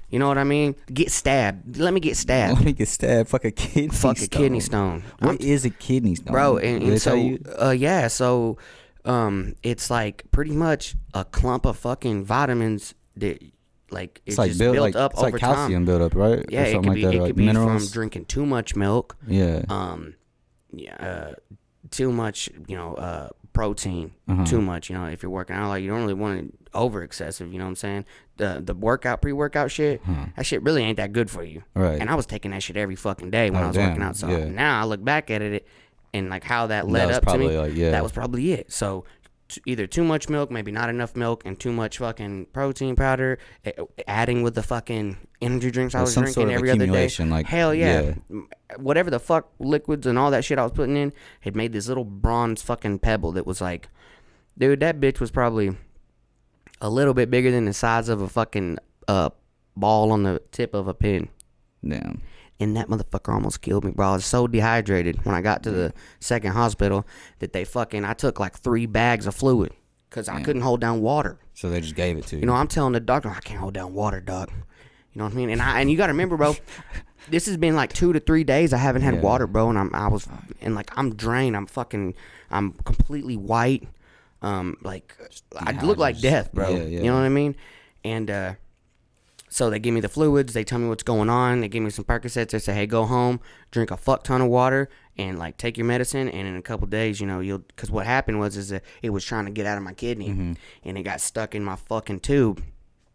You know what I mean? Get stabbed. Let me get stabbed. Let me get stabbed. Fuck a kidney stone. Fuck a kidney stone. What is a kidney stone? Bro, and so, yeah, so it's like pretty much a clump of fucking vitamins that, like, it's like just built up over time. It's like calcium build up, right? Yeah, it could be, like it like could be minerals. from drinking too much milk. Yeah. Too much, protein. Too much, if you're working out, like, you don't really want it over excessive, you know what I'm saying? The workout, pre-workout shit, that shit really ain't that good for you. Right. And I was taking that shit every fucking day when I was working out. So now I look back at it and like how that led up to me, that was probably it. So either too much milk, maybe not enough milk, and too much fucking protein powder, adding with the fucking energy drinks I was drinking sort of every other day. Like, hell yeah. Whatever the fuck liquids and all that shit I was putting in had made this little bronze fucking pebble that was like, dude, that bitch was probably a little bit bigger than the size of a fucking ball on the tip of a pin. Damn. And that motherfucker almost killed me, bro. I was so dehydrated when I got to the second hospital that I took like 3 bags of fluid because I couldn't hold down water. So they just gave it to you. You know, I'm telling the doctor, I can't hold down water, dog. You know what I mean? And you got to remember, bro, this has been like 2 to 3 days I haven't had water, bro. And I'm drained. I'm completely white. Like, I look like death, bro. You know what I mean? And, so they give me the fluids. They tell me what's going on. They give me some Percocets. They say, hey, go home, drink a fuck ton of water, and, like, take your medicine. And in a couple days, because what happened is that it was trying to get out of my kidney, and it got stuck in my fucking tube.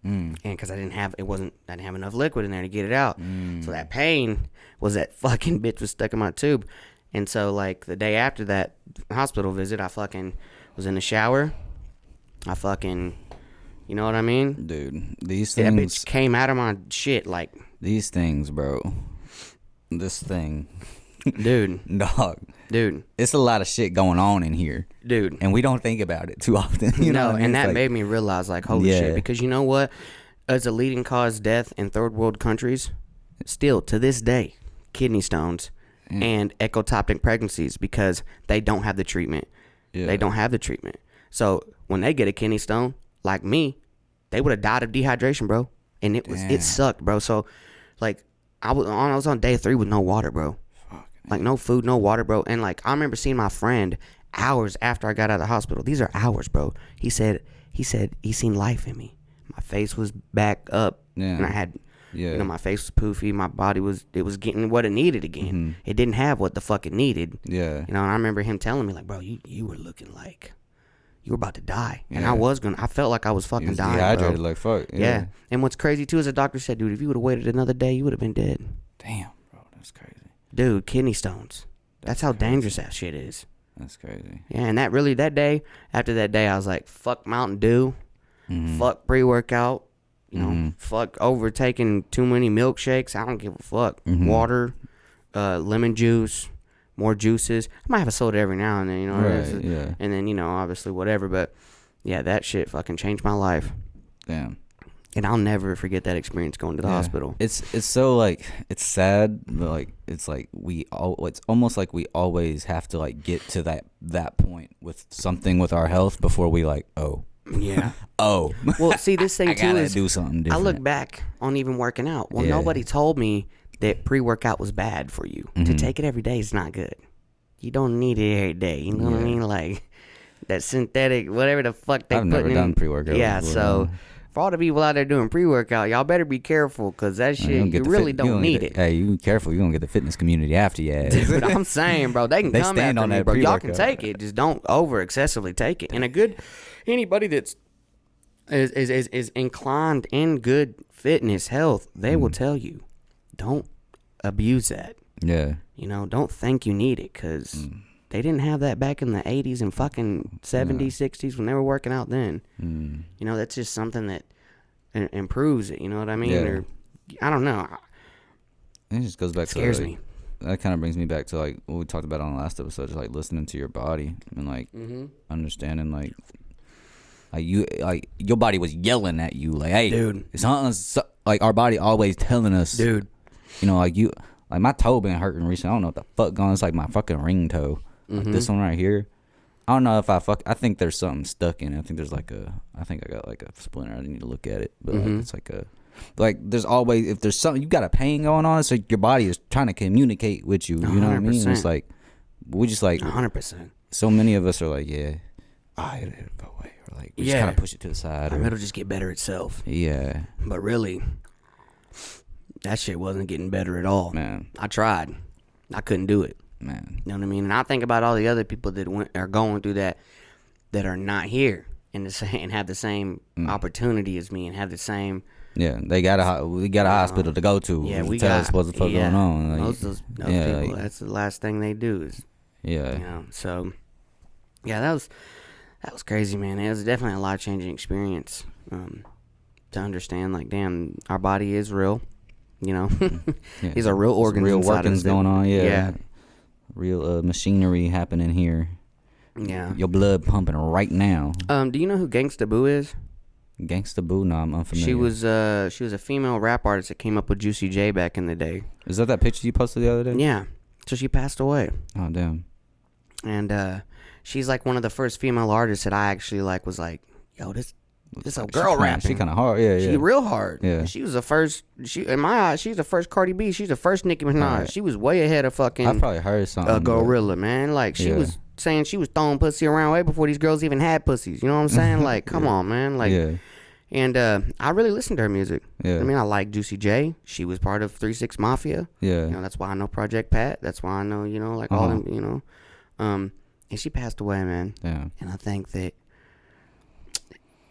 And because I didn't have enough liquid in there to get it out. So that pain was that fucking bitch was stuck in my tube. And so, like, the day after that hospital visit, I fucking was in the shower. You know what I mean? Dude, these things... That bitch came out of my shit, like... These things, bro. This thing. Dude. Dog. Dude. It's a lot of shit going on in here. Dude. And we don't think about it too often. You know what I mean? And that made me realize, like, holy shit. Because you know what? As a leading cause death in third world countries, still, to this day, kidney stones and ectopic pregnancies because they don't have the treatment. Yeah. They don't have the treatment. So, when they get a kidney stone... like me, they would have died of dehydration, bro. And it sucked, bro. So, like, I was on day 3 with no water, bro. Like, no food, no water, bro. And, like, I remember seeing my friend hours after I got out of the hospital. These are hours, bro. He said he seen life in me. My face was back up, and I had, my face was poofy. My body was getting what it needed again. It didn't have what the fuck it needed. Yeah. And I remember him telling me, like, bro, you were looking like you were about to die. And I felt like I was fucking dying, dehydrated, bro. like fuck. Yeah. And what's crazy too is the doctor said, dude, if you would have waited another day, you would have been dead. Damn, bro, that's crazy. Dude, kidney stones. That's how dangerous that shit is. That's crazy. Yeah, and after that day, I was like, fuck Mountain Dew, fuck pre-workout, fuck overtaking too many milkshakes. I don't give a fuck. Water, lemon juice, more juices. I might have a soda every now and then, Right, and then, obviously whatever. But yeah, that shit fucking changed my life. Damn. And I'll never forget that experience going to the hospital. It's so, like, it's sad, but, like, it's like it's almost like we always have to, like, get to that point with something with our health before we, like, yeah. Well, see, this thing too is do something different. I look back on even working out. Well, nobody told me that pre-workout was bad for you. To take it every day is not good. You don't need it every day. You know what I mean? Like, that synthetic, whatever the fuck they put in. I've never done pre-workout. Yeah, before. So for all the people out there doing pre-workout, y'all better be careful because that shit, you really don't need it. Hey, you be careful. You're going to get the fitness community after you ass. Dude, I'm saying, bro, they can come stand after on me, that bro. Y'all pre-workout. can take it. Just don't excessively take it. And anybody that's is inclined in good fitness, health, they will tell you, don't abuse that. Yeah. Don't think you need it because they didn't have that back in the 80s and fucking 70s, 60s when they were working out then. That's just something that improves it. You know what I mean? Yeah. Or I don't know. It just goes back scares to me. that kind of brings me back to like what we talked about on the last episode, just like listening to your body and like understanding like you like your body was yelling at you like, hey, dude, it's like our body always telling us, dude, you know, like you, like my toe been hurting recently. I don't know what the fuck going on. It's like my fucking ring toe, like this one right here. I don't know if I think there's something stuck in it. I think I got like a splinter. I need to look at it, but like it's like there's always, if there's something, you got a pain going on, it's like your body is trying to communicate with you. You know what I mean? It's like we just like 100%. So many of us are like, yeah, it'll go away, or like we just kind of push it to the side, or it'll just get better itself. Yeah, but really, that shit wasn't getting better at all. Man, I tried, I couldn't do it. Man, you know what I mean? And I think about all the other people that are going through that are not here and have the same opportunity as me and have the same. Yeah, we got a hospital to go to. Yeah, we tell us what the fuck going on. Like, most of those people, like, that's the last thing they do is. Yeah. You know, so yeah, that was crazy, man. It was definitely a life-changing experience to understand. Like, damn, our body is real. You know, these are real organs, real workings going on. Yeah. Real machinery happening here. Yeah. Your blood pumping right now. Do you know who Gangsta Boo is? Gangsta Boo? No, I'm unfamiliar. She was a female rap artist that came up with Juicy J back in the day. Is that picture you posted the other day? Yeah. So she passed away. Oh, damn. And she's like one of the first female artists that I actually like was like, yo, this a girl rapping. She kind of hard, yeah. She real hard. Yeah. She was the first. In my eyes, she's the first Cardi B. She's the first Nicki Minaj. Right. She was way ahead of fucking. I probably heard something. Gorilla, man. Like she was saying she was throwing pussy around way before these girls even had pussies. You know what I'm saying? Like, come on, man. Like, and I really listened to her music. Yeah. I mean, I like Juicy J. She was part of 3 6 Mafia. Yeah. You know, that's why I know Project Pat. That's why I know, you know, like all them, you know. And she passed away, man. Yeah. And I think that.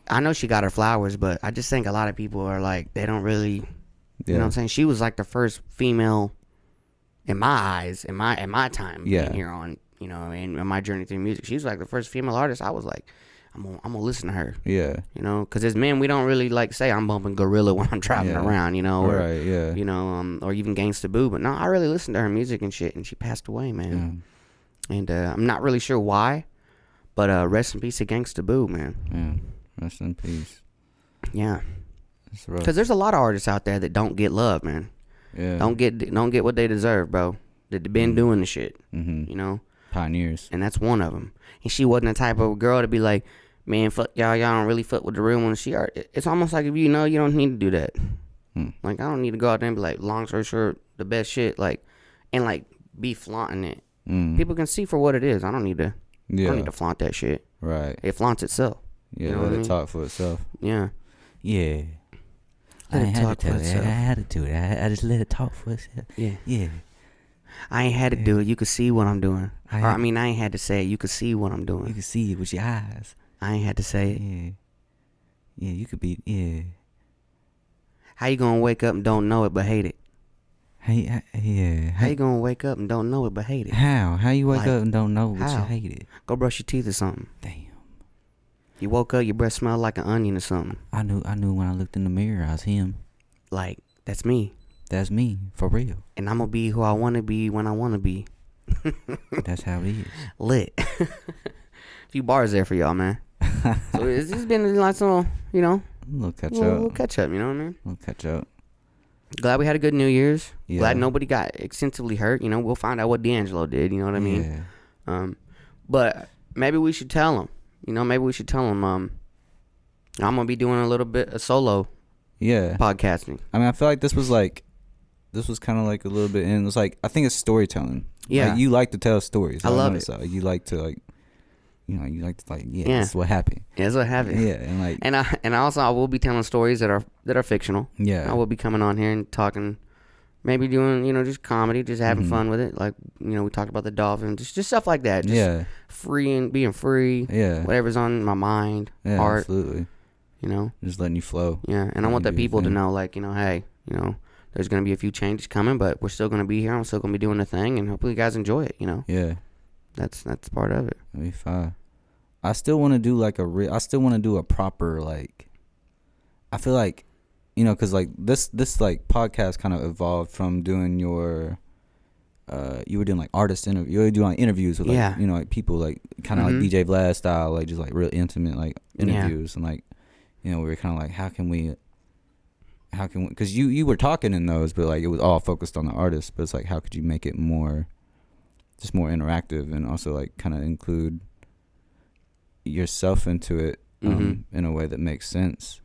I know she got her flowers, but I just think a lot of people are like, they don't really, you know what I'm saying? She was like the first female, in my eyes, in my time being here on, you know, in my journey through music. She was like the first female artist. I was like, I'm gonna listen to her. Yeah. You know, because as men, we don't really like say I'm bumping Gorilla when I'm driving around, you know, or, right, yeah. You know, or even Gangsta Boo. But no, I really listened to her music and shit, and she passed away, man. Yeah. And I'm not really sure why, but rest in peace to Gangsta Boo, man. Yeah. Rest in peace. Yeah, because there's a lot of artists out there that don't get love, man. Yeah, don't get what they deserve, bro. That they've been doing the shit. You know, pioneers, and that's one of them. And she wasn't the type of girl to be like, man, fuck y'all don't really fuck with the real one. It's almost like if you know you don't need to do that. Like, I don't need to go out there and be like, long story short, the best shit, like, and like be flaunting it. People can see for what it is. I don't need to. I don't need to flaunt that shit. Right. It flaunts itself. Yeah, you know let it talk for itself. Yeah. Yeah. I ain't had to tell it. I had to do it. I just let it talk for itself. Yeah. Yeah. I ain't had to do it. You could see what I'm doing. I ain't had to say it. You could see what I'm doing. You could see it with your eyes. I ain't had to say it. Yeah. Yeah, you could be, yeah. How you gonna wake up and don't know it but hate it? Hey, yeah. How you gonna wake up and don't know it but hate it? How? How you wake up and don't know it but you hate it? Go brush your teeth or something. Damn. You woke up, your breath smelled like an onion or something. I knew when I looked in the mirror, I was him. Like, that's me. That's me, for real. And I'm gonna be who I wanna be when I wanna be. That's how it is. Lit. A few bars there for y'all, man. So it's just been lots of, you know. A little catch up, you know what I mean? A little catch up. Glad we had a good New Year's. Yeah. Glad nobody got extensively hurt. You know, we'll find out what D'Angelo did, you know what I mean? Yeah. But maybe we should tell him. You know, maybe we should tell him I'm going to be doing a little bit of solo podcasting. I mean, I feel like this was kind of like a little bit, and it was like, I think it's storytelling. Yeah. Like, you like to tell stories. I love it. So you like to, like, you know, this is what happened. Yeah, that's what happened. Yeah, and like, and I will be telling stories that are fictional. Yeah. I will be coming on here and talking, maybe doing, you know, just comedy, just having fun with it. Like, you know, we talked about the dolphin, just stuff like that. Just free and being free. Yeah. Whatever's on my mind. Yeah, art. Absolutely. You know? Just letting you flow. Yeah. And I want the people to know, like, you know, hey, you know, there's going to be a few changes coming, but we're still going to be here. I'm still going to be doing the thing, and hopefully you guys enjoy it, you know? Yeah. That's part of it. That'll be fine. I still want to do like I still want to do a proper, like, I feel like, you know, because like this like podcast kind of evolved from doing your you were doing like artist interviews. You were doing like interviews with like you know like people like kind of like DJ Vlad style, like just like real intimate like interviews and like you know we were kind of like how can we because you were talking in those but like it was all focused on the artist, but it's like how could you make it more interactive and also like kind of include yourself into it in a way that makes sense.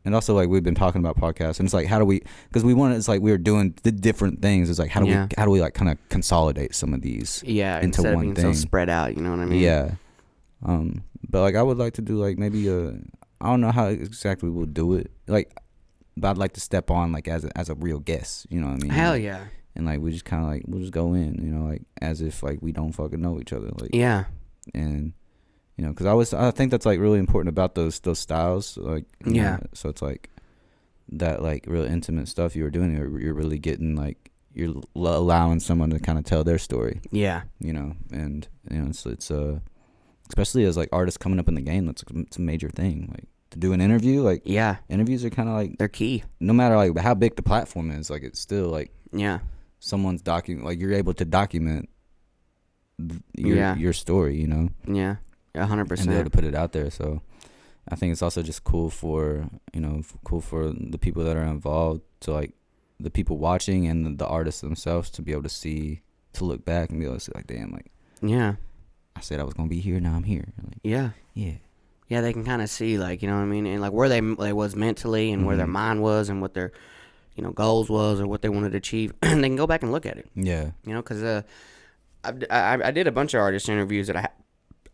And also like we've been talking about podcasts and it's like how do we, because we wanted, it's like we were doing the different things, it's like how do we like kind of consolidate some of these into instead one of being thing so spread out, you know what I mean? But like I would like to do like maybe I don't know how exactly we'll do it, like but I'd like to step on like as a real guest, you know what I mean? Hell yeah. And like we just kind of like we'll just go in, you know, like as if like we don't fucking know each other, like and you know, because I think that's like really important about those styles, like you know, so it's like that like real intimate stuff you were doing, you're really getting like you're allowing someone to kind of tell their story, you know, and you know it's especially as like artists coming up in the game, it's a major thing, like to do an interview, like interviews are kind of like they're key, no matter like how big the platform is, like it's still like someone's like you're able to document your story, you know, 100%, and be able to put it out there. So I think it's also just cool for the people that are involved, to like the people watching and the artists themselves to be able to see, to look back and be able to see like, damn, like I said I was gonna be here, now I'm here. Like, they can kind of see, like, you know what I mean, and like where they was mentally and where their mind was and what their goals was or what they wanted to achieve. And they can go back and look at it. You know, because I did a bunch of artist interviews that I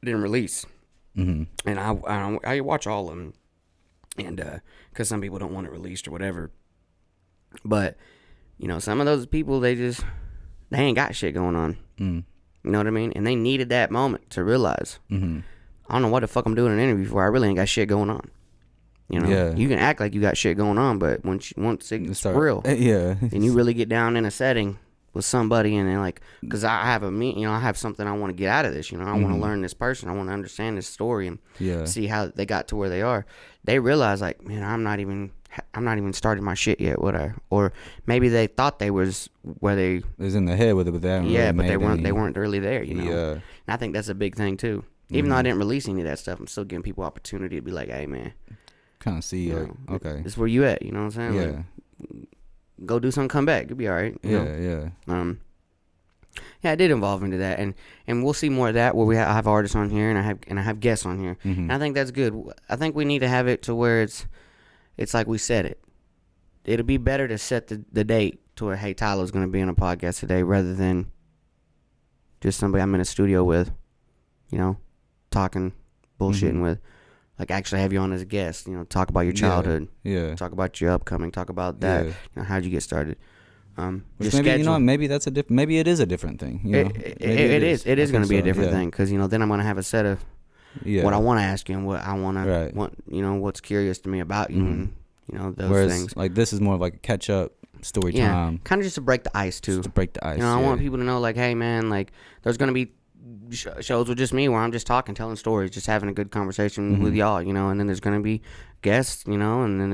didn't release, and I watch all of them, and because some people don't want it released or whatever. But you know, some of those people they ain't got shit going on. You know what I mean? And they needed that moment to realize, I don't know what the fuck I'm doing an interview for. I really ain't got shit going on. You know, you can act like you got shit going on, but once it's real, and you really get down in a setting with somebody, and they're like, because I have I have something I want to get out of this. You know, I want to learn this person. I want to understand this story and see how they got to where they are. They realize, like, man, I'm not even starting my shit yet. Or maybe they thought they was where they was in the head with it, but they weren't really there. You know, and I think that's a big thing too. Even though I didn't release any of that stuff, I'm still giving people opportunity to be like, hey, man, kind of see, like, okay, this is where you at. You know what I'm saying? Like, go do something, come back, you'll be all right. I did evolve into that, and we'll see more of that where I have artists on here and I have guests on here, and I think that's good. I think we need to have it to where it's like we said it. It'll be better to set the date to where, hey, Tyler's going to be on a podcast today, rather than just somebody I'm in a studio with, you know, talking, bullshitting with. Like, actually have you on as a guest, you know, talk about your childhood, talk about your upcoming, talk about that, you know, how'd you get started. Which maybe, you know, maybe maybe it is a different thing. You know? It is going to be a different thing, because, you know, then I'm going to have a set of what I want to ask you and what I want to, you know, what's curious to me about you, and, you know, those things. Like, this is more of like a catch up story time. Kind of just to break the ice too. Just to break the ice. You know, I want people to know, like, hey, man, like, there's going to be shows with just me where I'm just talking, telling stories, just having a good conversation with y'all, you know, and then there's going to be guests, you know, and then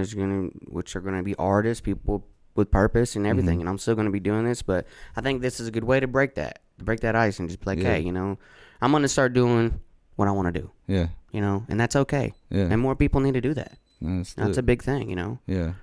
which are going to be artists, people with purpose and everything, and I'm still going to be doing this, but I think this is a good way to break that ice and just be like, hey, you know, I'm going to start doing what I want to do, you know, and that's okay, and more people need to do that. That's a big thing, you know,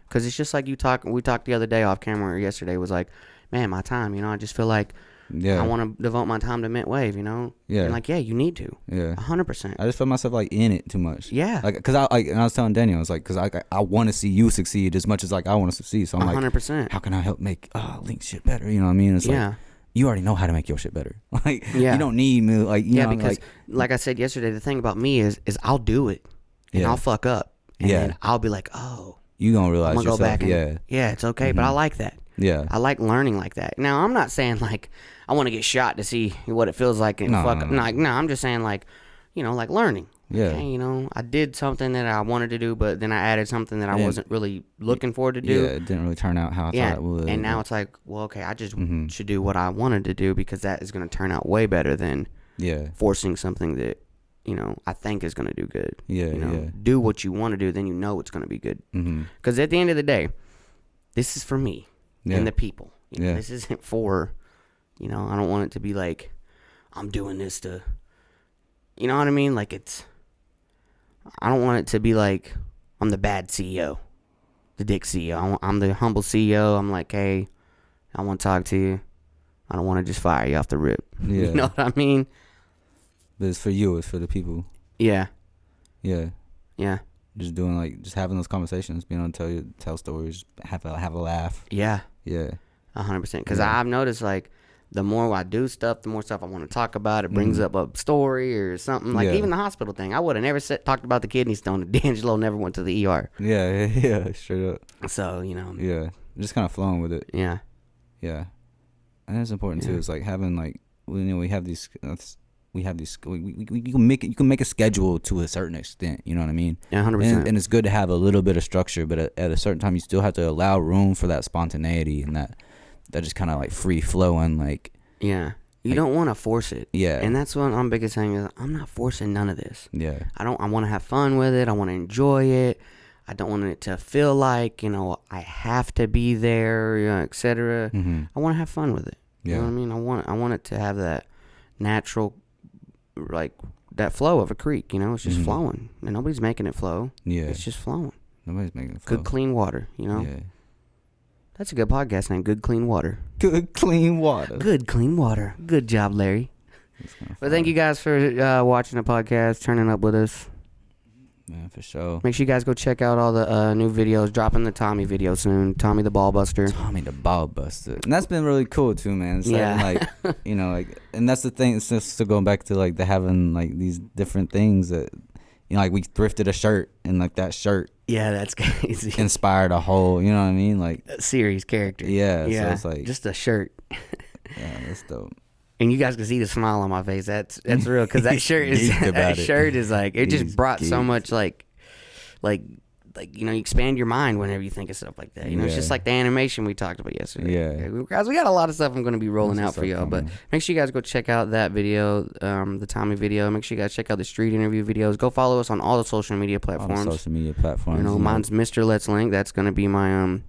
because it's just like we talked the other day off camera, or yesterday, was like, man, my time, you know, I just feel like I want to devote my time to Mint Wave, you know? And like, you need to. 100%. I just feel myself like in it too much. Like, cause and I was telling Daniel, I was like, cause I want to see you succeed as much as like I want to succeed. So I'm 100%. Like, how can I help make Link's shit better? You know what I mean? It's like, you already know how to make your shit better. Like, you don't need me. Like, you know, because like I said yesterday, the thing about me is I'll do it and I'll fuck up. And then I'll be like, oh, you gonna realize I'm gonna yourself. Go back and, it's okay, but I like that. I like learning like that. Now, I'm not saying like I want to get shot to see what it feels like and fuck up. No, I'm just saying, like, you know, like learning. Okay, you know, I did something that I wanted to do, but then I added something that I wasn't really looking forward to do. It didn't really turn out how I thought it would. And now it's like, well, okay, I just should do what I wanted to do, because that is going to turn out way better than forcing something that, you know, I think is going to do good. You know, do what you want to do, then you know it's going to be good. Because at the end of the day, this is for me and the people. You know, this isn't for, You know, I don't want it to be like, I'm doing this to, you know what I mean? Like I don't want it to be like, I'm the bad CEO, the dick CEO. I'm the humble CEO. I'm like, hey, I want to talk to you. I don't want to just fire you off the rip. Yeah. You know what I mean? But it's for you. It's for the people. Yeah. Yeah. Yeah. Just doing like, just having those conversations, being able to tell stories, have a laugh. Yeah. Yeah. 100%. Because I've noticed, like, the more I do stuff, the more stuff I want to talk about. It brings up a story or something. Like, even the hospital thing. I would have never talked about the kidney stone. D'Angelo never went to the ER. Yeah, straight up. So, you know. Yeah. Just kind of flowing with it. Yeah. Yeah. And it's important, too. It's like having, like, we have these... We can make a schedule to a certain extent, you know what I mean? Yeah, 100%. And it's good to have a little bit of structure, but at a certain time you still have to allow room for that spontaneity and that just kind of like free flowing, like. Yeah, you don't want to force it. Yeah, and that's what I'm biggest thing is. I'm not forcing none of this. Yeah, I want to have fun with it. I want to enjoy it. I don't want it to feel like, you know, I have to be there, you know, etc. I want to have fun with it. You know what I mean? I want it to have that natural, like that flow of a creek. You know, it's just flowing, and nobody's making it flow. Yeah, it's just flowing. Nobody's making it flow. Good clean water. You know. Yeah. That's a good podcast name. Good clean water. Good clean water. Good clean water. Good job, Larry. Well, thank you guys for watching the podcast, turning up with us. Man, for sure. Make sure you guys go check out all the new videos. Dropping the Tommy video soon. Tommy the Ball Buster. Tommy the Ball Buster. And that's been really cool too, man. It's like, you know, like, and that's the thing. It's just to go back to like the having like these different things that, you know, like we thrifted a shirt and like that shirt. Yeah, that's crazy. Inspired a whole, you know what I mean? Like a series character. Yeah. So it's like just a shirt. Yeah, that's dope. And you guys can see the smile on my face. That's real, because that shirt is shirt is like it just brought so much like you know, you expand your mind whenever you think of stuff like that. You know, it's just like the animation we talked about yesterday. Yeah, guys, we got a lot of stuff I'm going to be rolling out for y'all. But make sure you guys go check out that video, the Tommy video. Make sure you guys check out the street interview videos. Go follow us on all the social media platforms. You know, mine's Mr. Let's Link. That's going to be my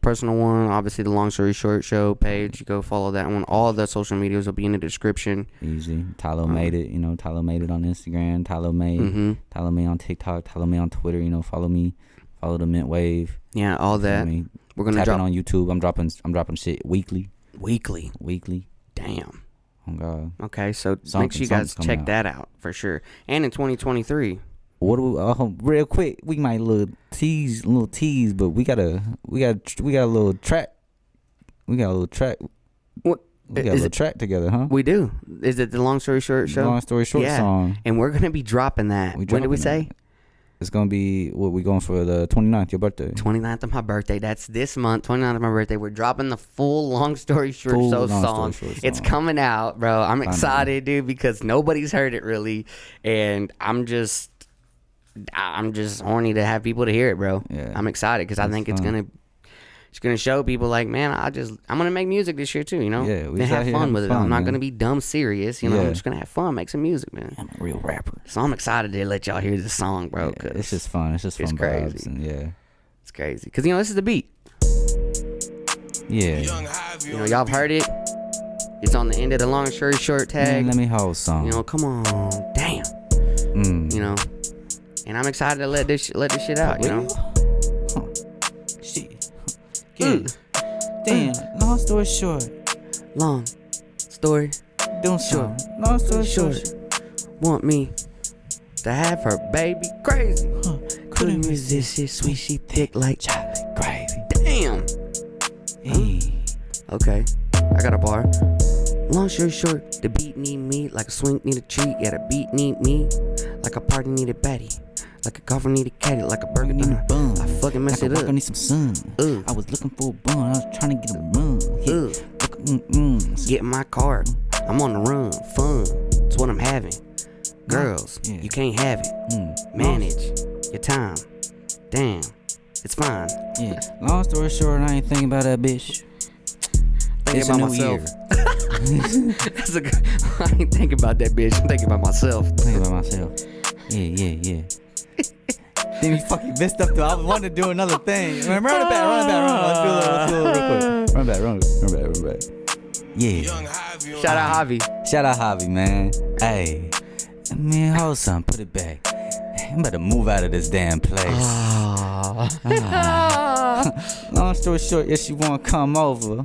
personal one. Obviously the Long Story Short show page, you go follow that one. All the social medias will be in the description. Easy. Tylo made it, you know. Tylo made it on Instagram. Tylo made on TikTok. Tylo made on Twitter. You know, follow me, follow the Mint Wave. Yeah, all that. We're gonna drop on YouTube. I'm dropping shit weekly. Damn. Oh God. Okay, so make sure you guys check that out for sure. And in 2023. What do we, real quick, we might little tease, but we got a little track. We got a little track. What? We got a little track together, huh? We do. Is it the Long Story Short show? Long Story Short song. And we're gonna be dropping that. When did we say? It's gonna be we going for the 29th, your birthday. 29th of my birthday. That's this month. 29th of my birthday. We're dropping the full Long Story Short song. It's coming out, bro. I'm excited, dude, because nobody's heard it really, and I'm just horny to have people to hear it, bro. Yeah. I'm excited because I think it's gonna show people like, man, I'm gonna make music this year too, you know. Yeah, we have fun with it. I'm not gonna be dumb serious, you know. I'm just gonna have fun, make some music, man. I'm a real rapper, so I'm excited to let y'all hear this song, bro. Yeah, it's just fun. It's just fun. It's crazy. And it's crazy because you know this is the beat. Yeah. You know, y'all have heard it. It's on the end of the Long Story Short tag. Man, let me hold some. You know, come on, damn. You know. And I'm excited to let this shit out, you know? Shit. Yeah. Damn. Long story short. Long story short. Long story short. Want me to have her baby crazy. Couldn't resist it. Sweet, she thick like chocolate gravy. Damn. Okay. I got a bar. Long story short, the beat need me like a swing need a treat. Yeah, the beat need me like a party need a baddie. Like a coffee need a caddy, like a burger need a bun. I fucking mess it up. I need some sun. I was looking for a bun. I was trying to get a run. Get my card. I'm on the run. Fun. It's what I'm having. Girls, you can't have it. Manage your time. Damn, it's fine. Yeah. Long story short, I ain't thinking about that bitch. Thinking about myself. That's a good. I ain't thinking about that bitch. I'm thinking about myself. Yeah. Then we fucking messed up though. I wanted to do another thing. Run it back. Let's do it real quick. Run back. Yeah. Shout out Javi. Shout out Javi, man. Hey, man, hold something. Put it back. I'm about to move out of this damn place. Long story short, yeah, she wanna come over.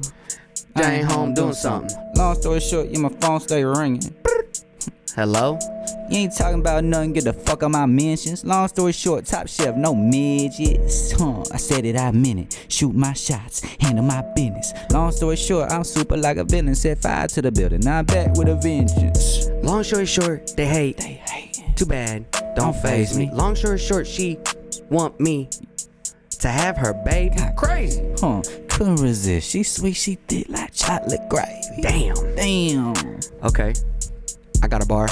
I ain't home doing something. Long story short, yeah, my phone stay ringing. Hello? You ain't talking about nothing, get the fuck on my mentions. Long story short, top chef, no midgets. I said it, I meant it. Shoot my shots, handle my business. Long story short, I'm super like a villain. Set fire to the building, now I'm back with a vengeance. Long story short, they hate. Too bad, don't faze me. Long story short, she want me to have her baby. Crazy. Couldn't resist. She sweet, she thick like chocolate gravy. Damn. Okay, I got a bar.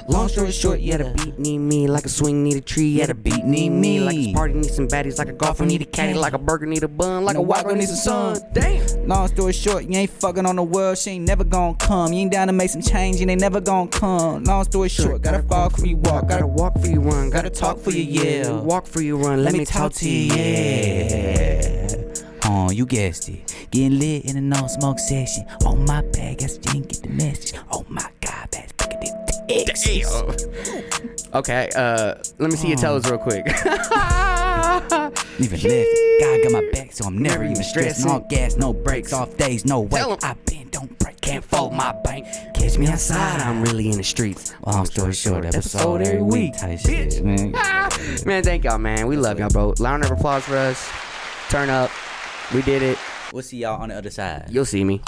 Long story short, yeah, the beat need me like a swing need a tree. Yeah, the beat need me like a party need some baddies, like a golfer need a caddy, like a burger need a bun, like a white girl needs a son. Damn. Long story short, you ain't fucking on the world, she ain't never gonna come. You ain't down to make some change, and they never gonna come. Long story short, gotta fall for you walk, gotta walk for you run, gotta talk for you yell, walk for you run. Let me talk to you, yeah. You guessed it. Getting lit in the no smoke session. Oh my bad, guess you didn't get the message. Oh my god, that's bigger than the X. Okay, let me see your toes real quick. Even left. God got my back, so I'm never even stressing. All gas, no brakes, off days, no way. I been, don't break, can't fold my bank. Catch me outside, I'm really in the streets. Long story short, episode every week. Type shit, man. Man, thank y'all, man. We love y'all, bro. Round of applause for us. Turn up. We did it. We'll see y'all on the other side. You'll see me.